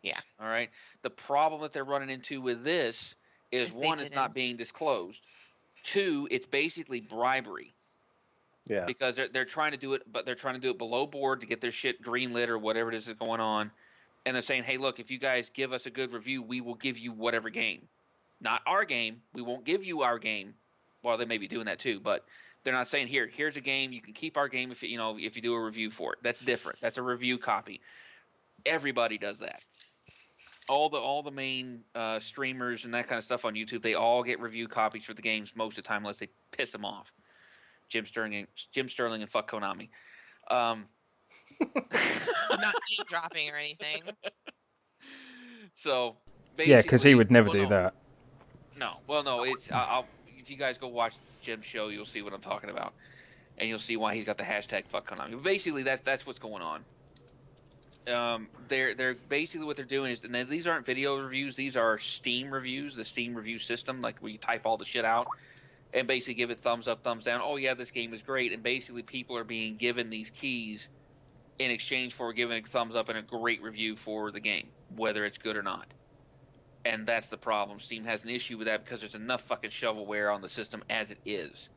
Yeah. All right. The problem that they're running into with this is Is they one, it's not didn't. being disclosed. Two, it's basically bribery Yeah. because they're trying to do it, but they're trying to do it below board to get their shit greenlit or whatever it is that's going on. And they're saying, hey, look, if you guys give us a good review, we will give you whatever game. Not our game. We won't give you our game. Well, they may be doing that too, but they're not saying here's a game. You can keep our game if if you do a review for it. That's different. That's a review copy. Everybody does that. All the main streamers and that kind of stuff on YouTube, they all get review copies for the games most of the time, unless they piss them off. Jim Sterling and fuck Konami. Not name dropping or anything. So basically, Yeah, because he would never well, do no, that. No, well, no. It's I'll if you guys go watch Jim's show, you'll see what I'm talking about, and you'll see why he's got the hashtag fuck Konami. But basically, that's what's going on. They're basically what they're doing is, and these aren't video reviews; these are Steam reviews, the Steam review system, like where you type all the shit out and basically give it thumbs up, thumbs down. Oh yeah, this game is great, and basically people are being given these keys in exchange for giving a thumbs up and a great review for the game, whether it's good or not. And that's the problem. Steam has an issue with that because there's enough fucking shovelware on the system as it is.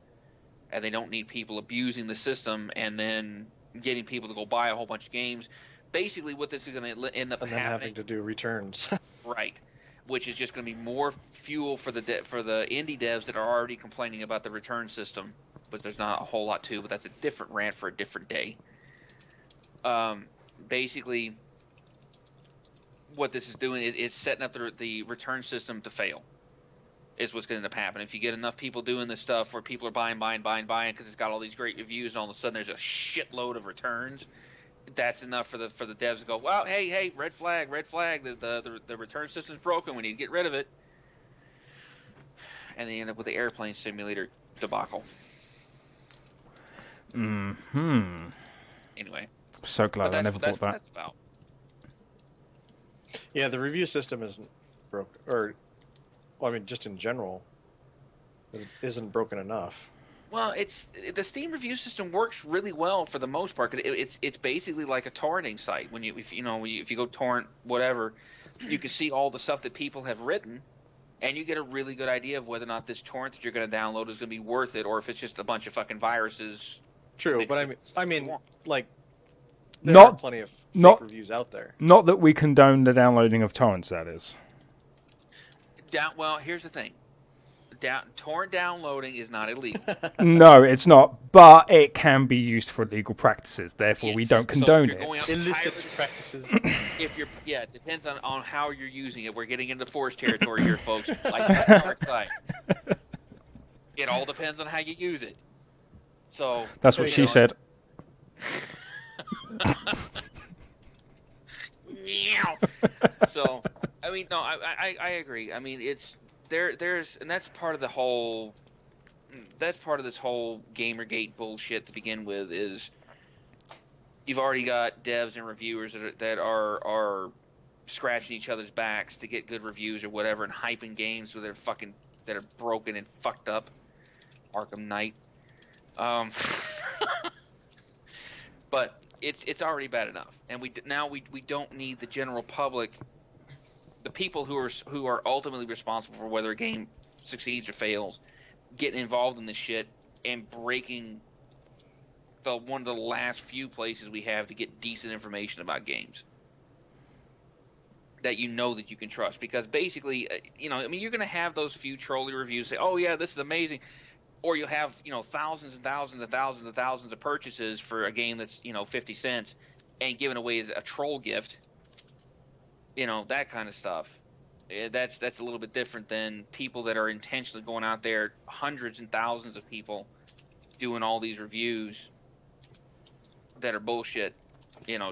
And they don't need people abusing the system and then getting people to go buy a whole bunch of games. Basically, what this is going to end up And then having happening, to do returns. right, which is just going to be more fuel for the indie devs that are already complaining about the return system. But there's not a whole lot to, but that's a different rant for a different day. Basically, what this is doing is setting up the return system to fail. Is what's going to end up happening. If you get enough people doing this stuff where people are buying because it's got all these great reviews, and all of a sudden there's a shitload of returns, that's enough for the devs to go, well, hey, red flag, the return system's broken, we need to get rid of it. And they end up with the airplane simulator debacle. Hmm. Anyway, So glad I never bought that. That's about. Yeah, the review system isn't broken, or, well, I mean, just in general, it isn't broken enough. Well, the Steam review system works really well for the most part. 'Cause it's basically like a torrenting site. If you go torrent whatever, you can see all the stuff that people have written, and you get a really good idea of whether or not this torrent that you're going to download is going to be worth it, or if it's just a bunch of fucking viruses. True, but I mean, like, there Not- are plenty of fake not- reviews out there. Not that we condone the downloading of torrents, that is. Well, here's the thing. Torrent downloading is not illegal. No, it's not, but it can be used for legal practices. Therefore, we Yes. don't So if condone you're going it. out- Illicit practices. It depends on how you're using it. We're getting into forest territory here, folks. Like the dark side. It all depends on how you use it. So That's what she said. So, I mean, no, I agree. I mean, it's there's and that's part of the whole. That's part of this whole Gamergate bullshit to begin with. Is you've already got devs and reviewers that are scratching each other's backs to get good reviews or whatever, and hyping games that are broken and fucked up. Arkham Knight. But it's already bad enough, and we don't need the general public, the people who are ultimately responsible for whether a game succeeds or fails, getting involved in this shit and breaking one of the last few places we have to get decent information about games. that you know that you can trust. Because basically, I mean, you're going to have those few trolly reviews say, oh, yeah, this is amazing. Or you'll have, thousands and thousands and thousands and thousands of purchases for a game that's, 50 cents and given away as a troll gift, that kind of stuff. That's a little bit different than people that are intentionally going out there, hundreds and thousands of people doing all these reviews that are bullshit,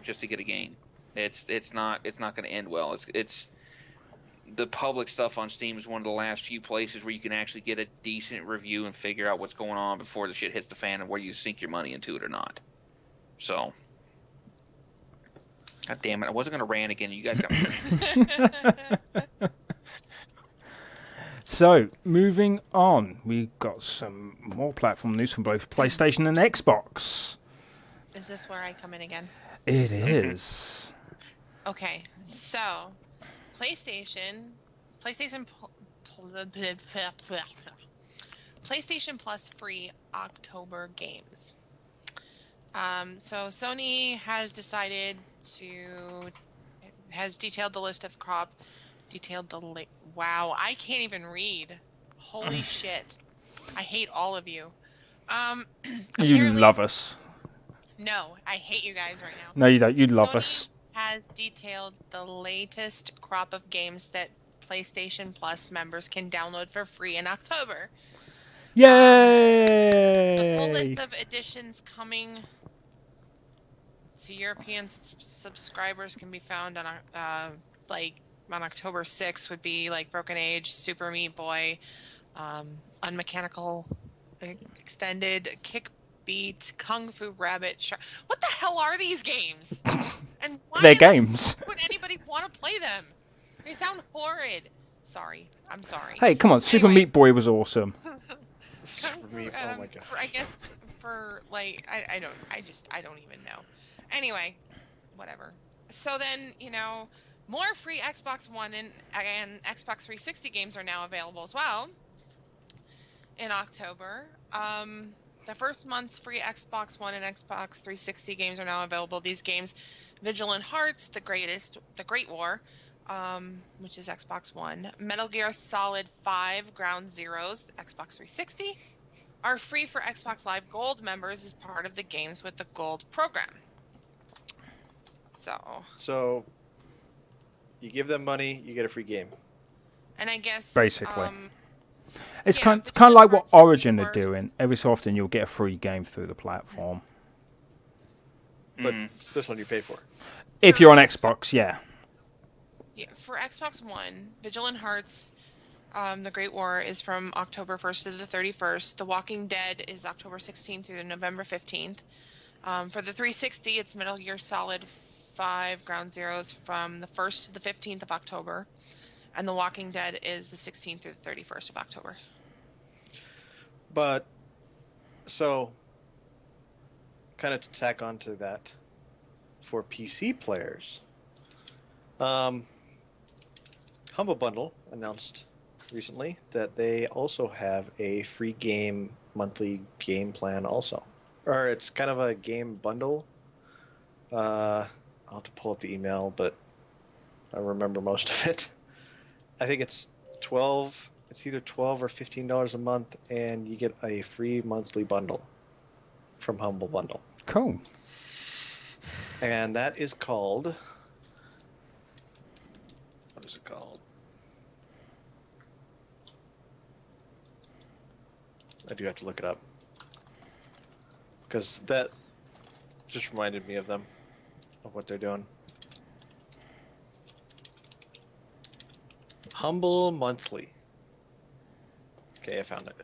just to get a game. It's not going to end well. It's the public stuff on Steam is one of the last few places where you can actually get a decent review and figure out what's going on before the shit hits the fan and whether you sink your money into it or not. So, God damn it, I wasn't going to rant again. You guys got me. So, moving on, we got some more platform news from both PlayStation and Xbox. Is this where I come in again? It is. Okay, so PlayStation Plus free October games. So Sony has detailed the list of wow, I can't even read. Holy shit. I hate all of you. You love us. No, I hate you guys right now. No, you don't. You love Sony us. has detailed the latest crop of games that PlayStation Plus members can download for free in October. Yay! The full list of editions coming to European subscribers can be found on on October 6th would be like Broken Age, Super Meat Boy, Unmechanical Extended, Kick Beat, Kung Fu Rabbit. What the hell are these games? And why They're games. would anybody want to play them? They sound horrid. Sorry. I'm sorry. Hey, come on. Super Anyway. Meat Boy was awesome. Super Meat, oh my god. I guess for like I don't even know. Anyway, whatever. So then, more free Xbox One and Xbox 360 games are now available as well in October. The first month's free Xbox One and Xbox 360 games are now available. These games, Vigilant Hearts, The Great War, which is Xbox One, Metal Gear Solid 5, Ground Zeroes, Xbox 360, are free for Xbox Live Gold members as part of the Games with the Gold program. So, you give them money, you get a free game. And I guess Basically. It's yeah, kind of Vigilant like what Hearts, Origin The are Great War. doing. Every so often you'll get a free game through the platform. But this one you pay for. If you're on Xbox, yeah. Yeah, for Xbox One, Vigilant Hearts, The Great War is from October 1st to the 31st. The Walking Dead is October 16th through November 15th. For the 360, it's Metal Gear Solid 5, Ground Zeroes from the 1st to the 15th of October. And The Walking Dead is the 16th through the 31st of October. But, so, kind of to tack onto that, for PC players, Humble Bundle announced recently that they also have a free game monthly game plan also. Or it's kind of a game bundle. I'll have to pull up the email, but I remember most of it. I think it's either $12 or $15 a month, and you get a free monthly bundle from Humble Bundle. Cool. And that is called... What is it called? I do have to look it up. Because that just reminded me of them, of what they're doing. Humble Monthly. Okay, I found it.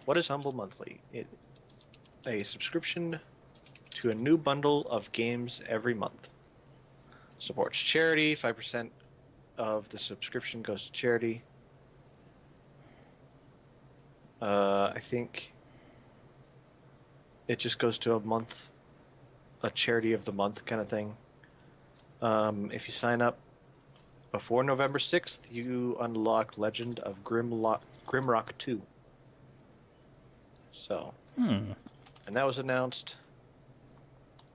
What is Humble Monthly? A subscription to a new bundle of games every month. Supports charity. 5% of the subscription goes to charity. I think it just goes to a charity of the month kind of thing. If you sign up before November 6th, you unlock Legend of Grimrock 2. So, and that was announced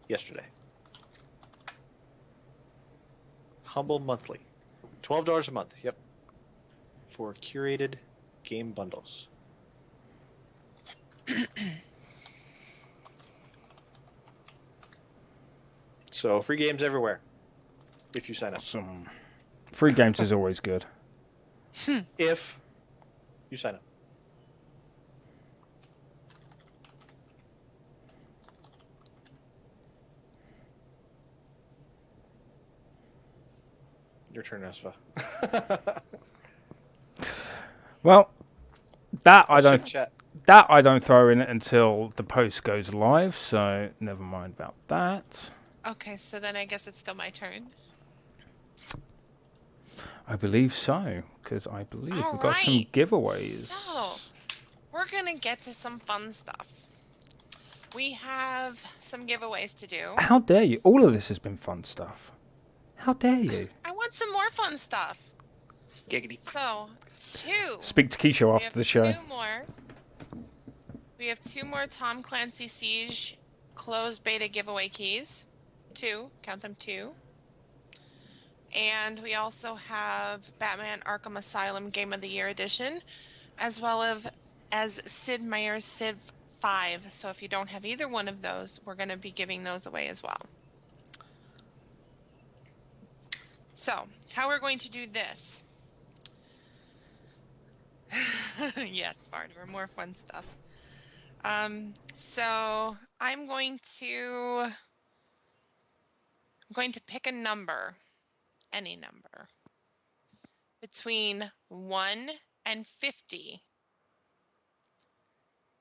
yesterday. Humble monthly. $12 a month. Yep. For curated game bundles. So free games everywhere. If you sign up. Awesome. Free games is always good. If you sign up. Your turn, Esfa. Well, that I Let's check don't. chat. That I don't throw in until the post goes live, so never mind about that. Okay, so then I guess it's still my turn. I believe so, because I believe All we've got some right. giveaways. So, we're going to get to some fun stuff. We have some giveaways to do. How dare you? All of this has been fun stuff. How dare you? I want some more fun stuff. Giggity. So, Speak to Keisha we after have the show. two more. We have 2 more Tom Clancy Siege closed beta giveaway keys. 2. Count them 2. And we also have Batman Arkham Asylum Game of the Year Edition, as well as Sid Meier's Civ 5. So if you don't have either one of those, we're going to be giving those away as well. So, how we're going to do this. Yes, Farter, more fun stuff. So I'm going to pick a number, any number, between 1 and 50.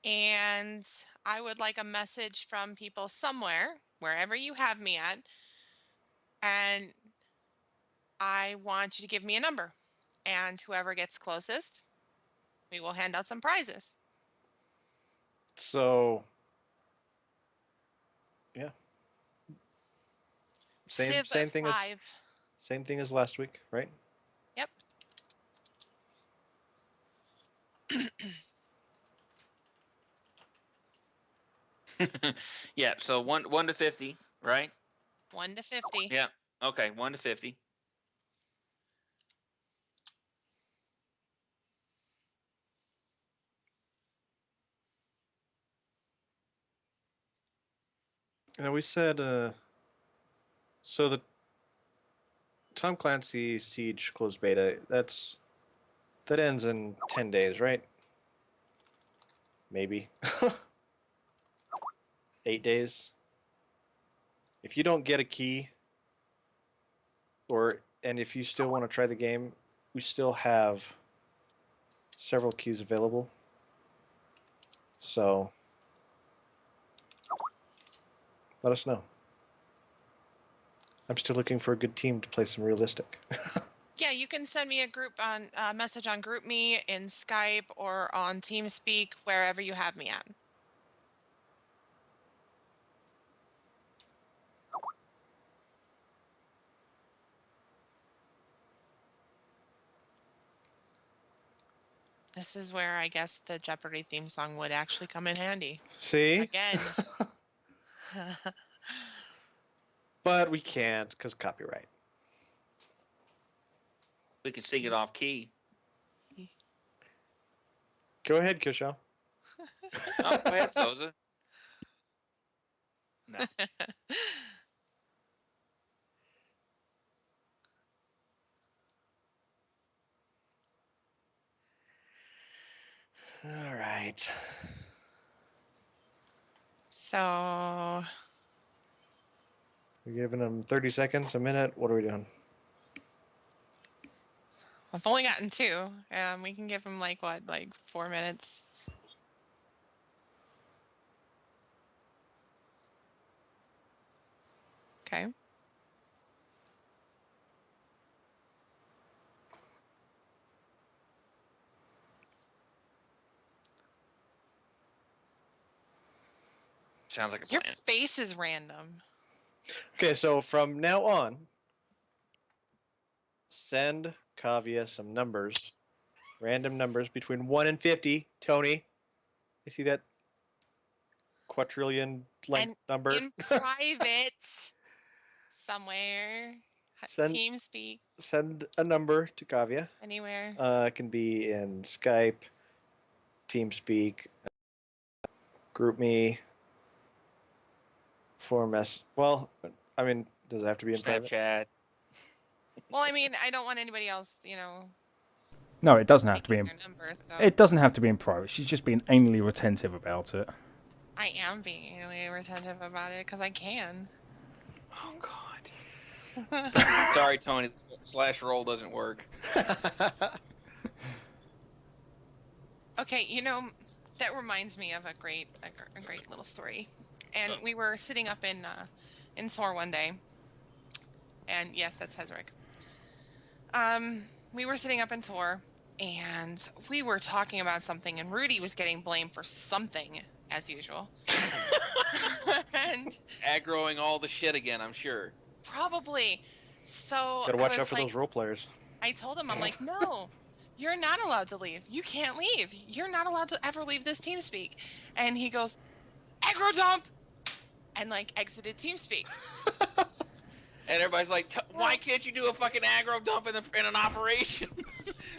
And I would like a message from people somewhere, wherever you have me at, and I want you to give me a number. And whoever gets closest, we will hand out some prizes. So, yeah. Same Civ thing 5. same thing as last week, right? Yep. Yeah, so 1 to 50, right? 1 to 50. Yeah. Okay, 1 to 50. And we said, so the Tom Clancy Siege closed beta, that ends in 10 days, right? Maybe. 8 days. If you don't get a key, and if you still want to try the game, we still have several keys available. So let us know. I'm still looking for a good team to play some realistic. Yeah, you can send me a message on GroupMe in Skype or on TeamSpeak, wherever you have me at. This is where I guess the Jeopardy theme song would actually come in handy. See? Again. But we can't because copyright. We can sing it off key. Go ahead, Kisho. Oh, go ahead, Soza. No. All right. So, We're giving them 30 seconds, a minute. What are we doing? I've only gotten 2. We can give them like 4 minutes. Okay. Sounds like a Your plan. face is random. Okay, so from now on, send Kavya some numbers, random numbers between 1 and 50. Tony, you see that quadrillion length And number? in private, somewhere, Send TeamSpeak, send a number to Kavya. anywhere. It can be in Skype, TeamSpeak, GroupMe, ForMess. Well, I mean, does it have to be in private? Snapchat. Well, I mean, I don't want anybody else, No, it doesn't have to be taking in. their number. So It doesn't have to be in private. She's just being anally retentive about it. I am being really retentive about it because I can. Oh God. Sorry, Tony. The slash roll doesn't work. Okay, that reminds me of a great little story. And we were sitting up in Thor one day, and yes, that's Hezrick. We were sitting up in Thor, and we were talking about something, and Rudy was getting blamed for something as usual. And Aggroing all the shit again, I'm sure. probably. So Gotta watch I was out for like, those role players. I told him, I'm like, no, you're not allowed to leave. You can't leave. You're not allowed to ever leave this TeamSpeak. And he goes, aggro dump, and like exited TeamSpeak. And everybody's like, why can't you do a fucking aggro dump in an operation?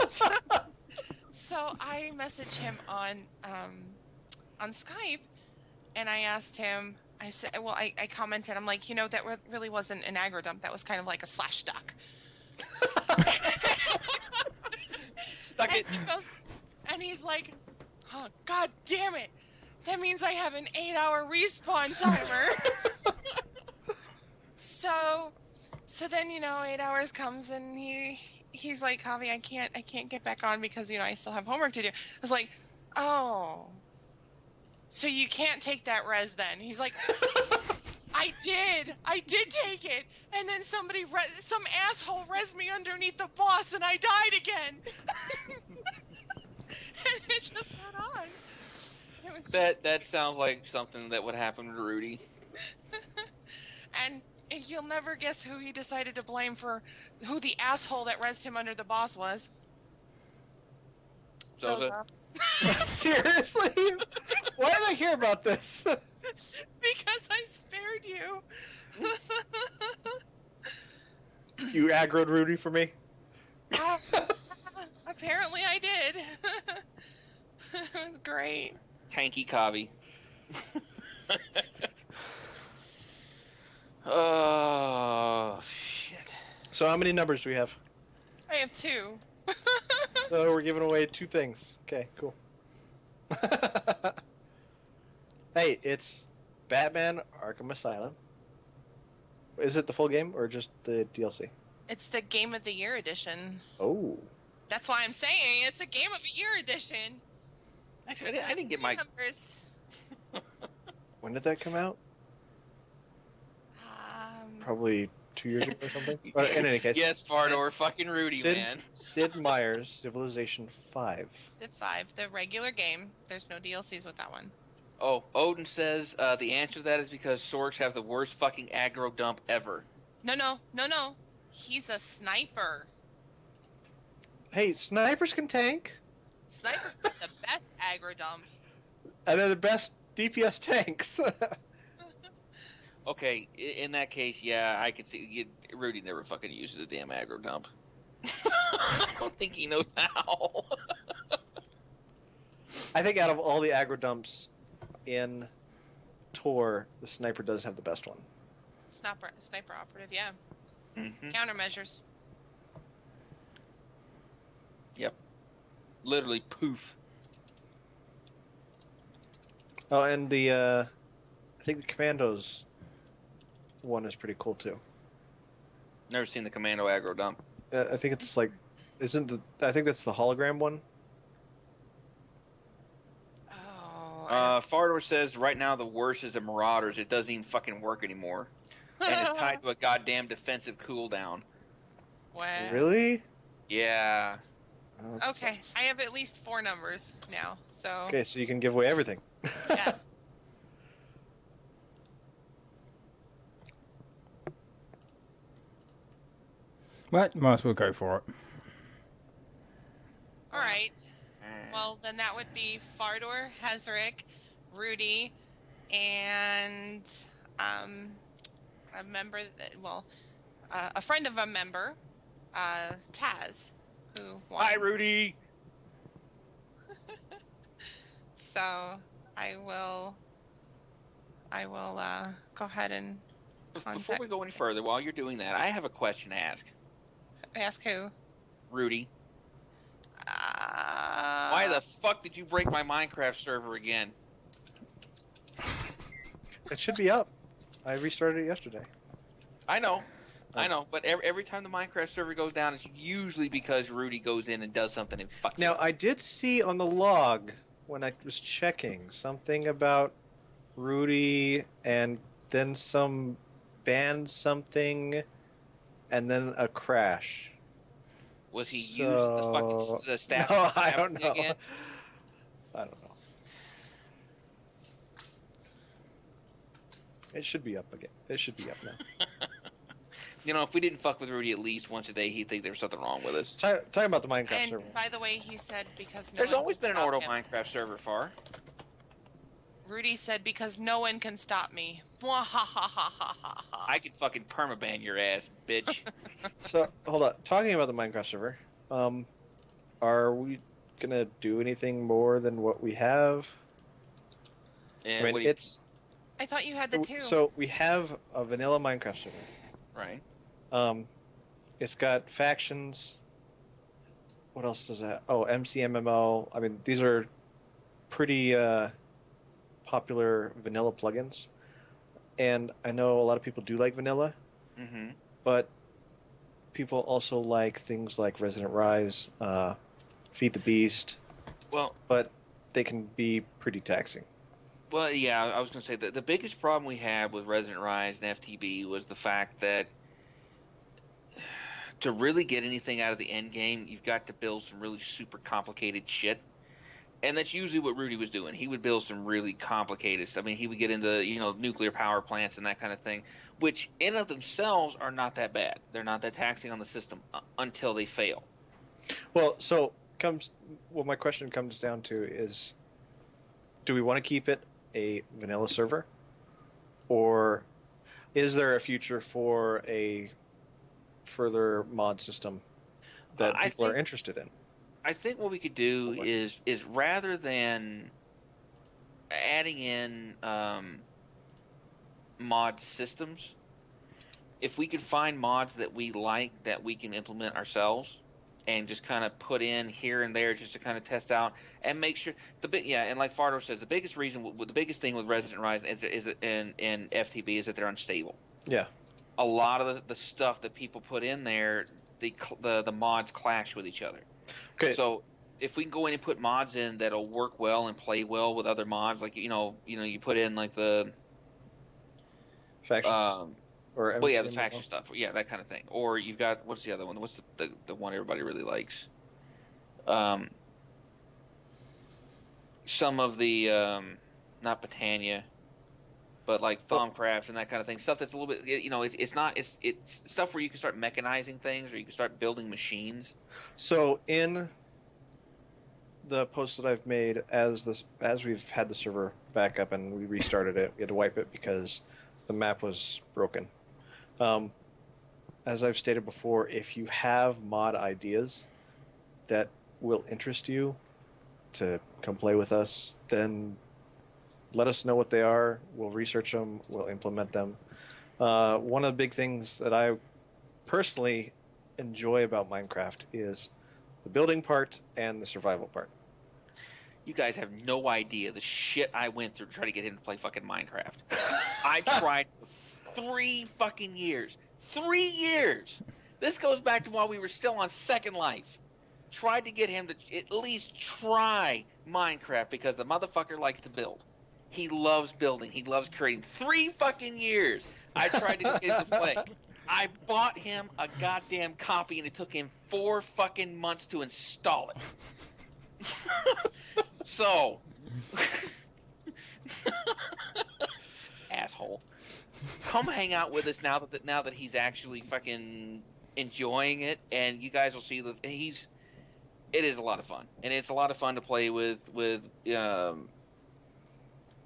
So I messaged him on Skype, and I asked him. I said, well, I commented. I'm like, that really wasn't an aggro dump. That was kind of like a slash duck. Stuck it. And he goes, and he's like, oh, God damn it. That means I have an 8-hour respawn timer. So then 8 hours comes, and he's like, Javi, I can't get back on because I still have homework to do. I was like, oh, so you can't take that res then? He's like, I did take it, and then some asshole res me underneath the boss, and I died again. And it just went on. It was That sounds like something that would happen to Rudy. And you'll never guess who he decided to blame for who the asshole that rezzed him under the boss was. Zoza. Seriously? Why did I hear about this? Because I spared you. You aggroed Rudy for me? Apparently I did. It was great. Tanky Kavi. Oh, shit. So how many numbers do we have? I have 2. So we're giving away 2 things. Okay, cool. Hey, it's Batman Arkham Asylum. Is it the full game or just the DLC? It's the Game of the Year edition. Oh. That's why I'm saying it's a Game of the Year edition. Actually, I didn't get my... numbers. When did that come out? Um, Probably 2 years ago or something? But in any case. Yes, Fardor, fucking Rudy, man. Sid Meier's Civilization 5. Civ 5, the regular game. There's no DLCs with that one. Oh, Odin says the answer to that is because Sorks have the worst fucking aggro dump ever. No. He's a sniper. Hey, snipers can tank. Sniper's the best aggro dump. And they're the best DPS tanks. Okay, in that case, yeah, I can see Rudy never fucking uses the damn aggro dump. I don't think he knows how. I think out of all the aggro dumps in Tor, the sniper does have the best one. Sniper operative, yeah. Mm-hmm. Countermeasures. Yep. Literally poof. Oh, and the I think the Commandos one is pretty cool too. Never seen the Commando aggro dump. I think it's like, I think that's the hologram one. Oh. Fardor says right now the worst is the Marauders. It doesn't even fucking work anymore. And it's tied to a goddamn defensive cooldown. Wow. Really? Yeah. Oh, that Okay, sucks. I have at least 4 numbers now, so. Okay, so you can give away everything. Yeah. Right, might as well go for it. All right. Well, then that would be Fardor, Hezrick, Rudy, and a member that, a friend of a member, Taz, who won. Hi, Rudy. So I will go ahead and Before we go any further, while you're doing that, I have a question to ask. ask who. Rudy, why the fuck did you break my Minecraft server again? It should be up. I restarted it yesterday. I know, but every time the Minecraft server goes down, it's usually because Rudy goes in and does something and fucks Now, it up. I did see on the log when I was checking something about Rudy and then some banned something and then a crash. Was he using the staff? No, I don't know. Again? I don't know. It should be up again. It should be up now. You know, if we didn't fuck with Rudy at least once a day, he'd think there was something wrong with us. Talking about the Minecraft And server. by the way, he said because no There's one always can been an stop Ordo him. Minecraft server, Far. Rudy said because no one can stop me. Mwahahahahaha. I could fucking permaban your ass, bitch. So hold on. Talking about the Minecraft server, are we gonna do anything more than what we have? And I mean, what do you, it's I thought you had the two. so we have a vanilla Minecraft server. right? It's got factions. What else does that? Oh, MCMMO. I mean, these are pretty popular vanilla plugins, and I know a lot of people do like vanilla, Mm-hmm. but people also like things like Resident Rise, Feed the Beast, Well, but they can be pretty taxing. well, yeah. I was gonna say that the biggest problem we had with Resident Rise and FTB was the fact that to really get anything out of the end game, you've got to build some really super complicated shit. And that's usually what Rudy was doing. He would build some really complicated stuff. I mean, he would get into, nuclear power plants and that kind of thing, which in of themselves are not that bad. They're not that taxing on the system until they fail. Well, what my question comes down to is, do we want to keep it a vanilla server, or is there a future for a further mod system that people are interested in? I think what we could do is rather than adding in mod systems, if we could find mods that we like that we can implement ourselves and just kind of put in here and there just to kind of test out and make sure and like Fardo says, the biggest thing with Resident Rise and FTB is that they're unstable. Yeah. A lot of the stuff that people put in there, the mods clash with each other. Okay. So if we can go in and put mods in that'll work well and play well with other mods, like you put in like the factions or the faction stuff, that kind of thing. Or you've got what's the other one? What's the one everybody really likes? Some of the not Botania, but like Thaumcraft and that kind of thing. Stuff that's a little bit it's stuff where you can start mechanizing things or you can start building machines. So in the post that I've made, as we've had the server back up and we restarted it, we had to wipe it because the map was broken. As I've stated before, if you have mod ideas that will interest you to come play with us, then let us know what they are. We'll research them. We'll implement them. One of the big things that I personally enjoy about Minecraft is the building part and the survival part. You guys have no idea the shit I went through to try to get him to play fucking Minecraft. I tried for 3 fucking years. 3 years! This goes back to while we were still on Second Life. Tried to get him to at least try Minecraft because the motherfucker likes to build. He loves building. He loves creating. 3 fucking years I tried to get him to play. I bought him a goddamn copy and it took him 4 fucking months to install it. So, asshole, come hang out with us now that he's actually fucking enjoying it, and you guys will see this. It is a lot of fun, and it's a lot of fun to play with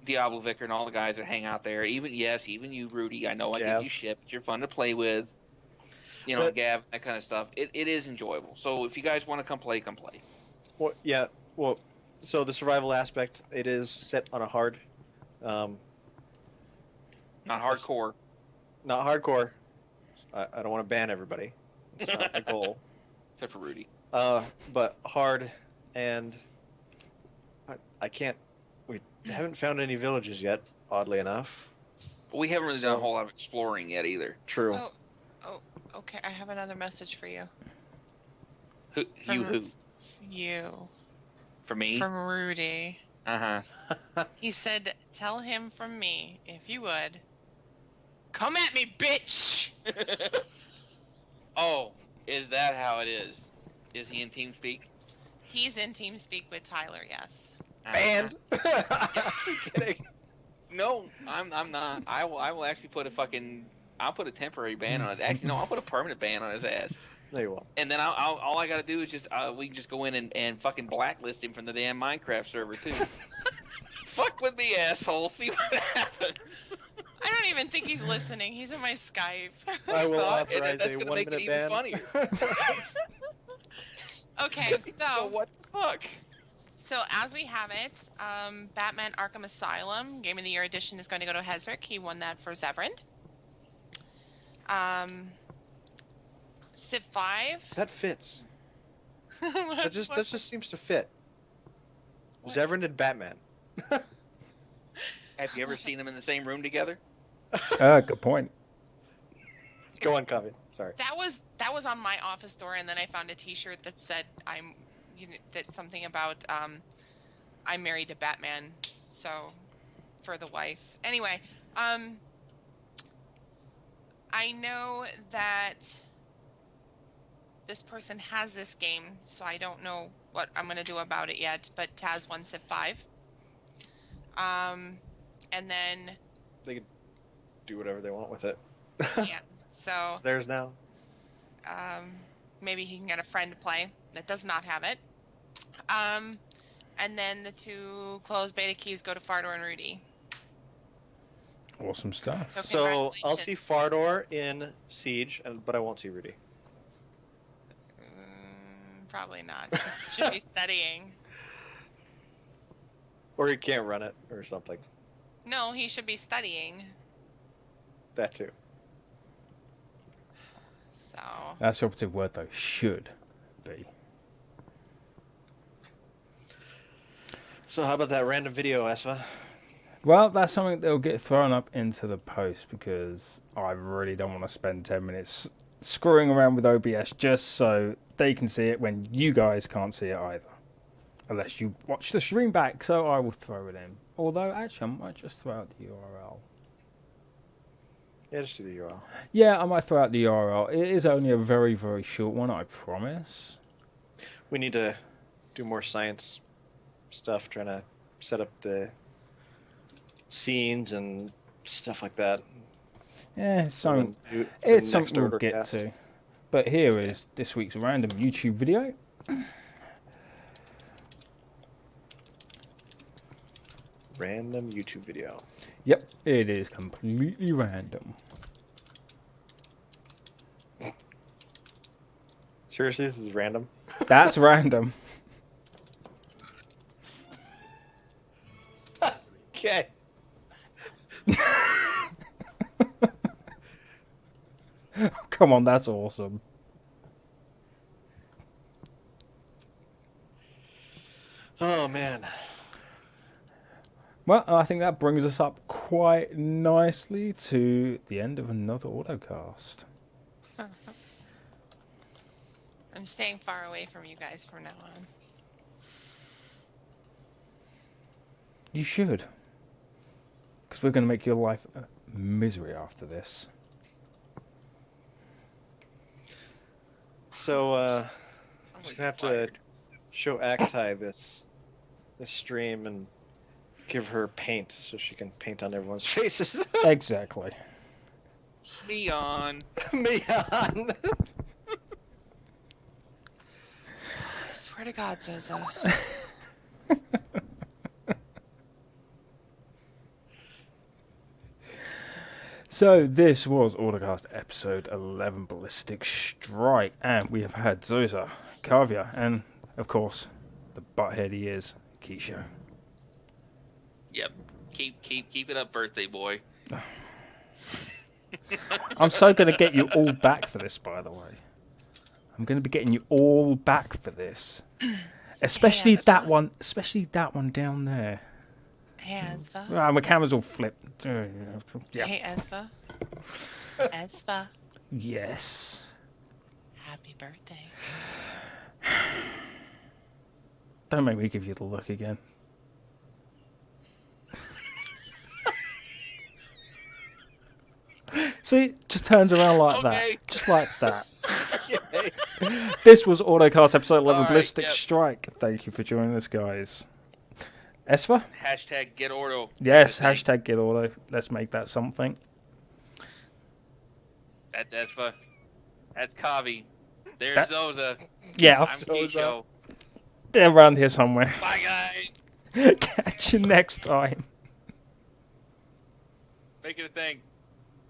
Diablo Vicar and all the guys that hang out there. Even you, Rudy. I know I give you shit, but you're fun to play with. You know, Gav, that kind of stuff. It is enjoyable. So if you guys want to come play, come play. Well, yeah. Well, so the survival aspect, it is set on a hard, um, Not hardcore. not hardcore. I don't want to ban everybody. It's not my goal. Except for Rudy. But hard, and I can't. We haven't found any villages yet. Oddly enough. But we haven't really done a whole lot of exploring yet either. True. Oh, okay. I have another message for you. Who? You. For me? From Rudy. Uh-huh. He said, tell him from me, if you would, come at me, bitch! Oh, is that how it is? Is he in TeamSpeak? He's in TeamSpeak with Tyler, yes. Banned. Just kidding. No, I'm not. I will actually put I'll put a temporary ban on it. Actually, no, I'll put a permanent ban on his ass. No, you won't. And then all I gotta do is just we can just go in and fucking blacklist him from the damn Minecraft server too. Fuck with me, asshole. See what happens. I don't even think he's listening. He's in my Skype. I will not, authorize that's a gonna 1 make it minute even ban. funnier. Okay, so What the fuck? So as we have it, Batman Arkham Asylum Game of the Year edition is going to go to Hezrick. He won that for Zevrand. Civ 5. That fits. That That just seems to fit. What? Zevrand and Batman. Have you ever seen them in the same room together? Good point. Go on, Covey. Sorry. That was on my office door, and then I found a T-shirt that said that something about I'm married to Batman, so for the wife. Anyway, I know that this person has this game, so I don't know what I'm gonna do about it yet. But Taz won Civ 5, and then They can do whatever they want with it. yeah, so It's theirs now. maybe he can get a friend to play that does not have it. And then the 2 closed beta keys go to Fardor and Rudy. Awesome stuff. So I'll see Fardor in Siege, but I won't see Rudy. Probably not. He should be studying. Or he can't run it, or something. No, he should be studying. That too. So. That's the operative word, though. Should be. So how about that random video, Esva? Well, that's something that'll get thrown up into the post because I really don't want to spend 10 minutes screwing around with OBS just so they can see it when you guys can't see it either. Unless you watch the stream back, so I will throw it in. Although, actually, I might just throw out the URL. Yeah, just do the URL. Yeah, I might throw out the URL. It is only a very, very short one, I promise. We need to do more science stuff, trying to set up the scenes and stuff like that. Yeah, it's something, For the it's next something we'll get OrdoCast. to. But here is this week's random YouTube video. Random YouTube video. Yep, it is completely random. Seriously, this is random? That's random. Okay. Come on, that's awesome. Oh, man. Well, I think that brings us up quite nicely to the end of another AutoCast. I'm staying far away from you guys from now on. You should. Because we're going to make your life a misery after this. So, I'm just gonna have to fired. show Actai this stream and give her paint so she can paint on everyone's faces. Exactly. Me on. Me on. I swear to God, Zozo. So this was OrdoCast episode 11, Ballistic Strike, and we have had Zoza, Kavya, and of course the butthead he is, Keisha. Yep. Keep it up, birthday boy. I'm so going to get you all back for this, by the way. I'm going to be getting you all back for this. Especially Hey, that one. Especially that one down there. Hey, Esva. Ah, my camera's all flipped. Yeah. Hey, Esva. Esva. Yes. Happy birthday. Don't make me give you the look again. See, just turns around like Okay. that. Just like that. This was AutoCast episode 11, All right, Ballistic yep. Strike. Thank you for joining us, guys. Esfa? Hashtag get Ordo. Yes, That's the thing. hashtag get Ordo. Let's make that something. That's Espa. That's Kavi. There's That- Zoza. Yeah, I'm Keisho. they're around here somewhere. Bye, guys. Catch you next time. Make it a thing.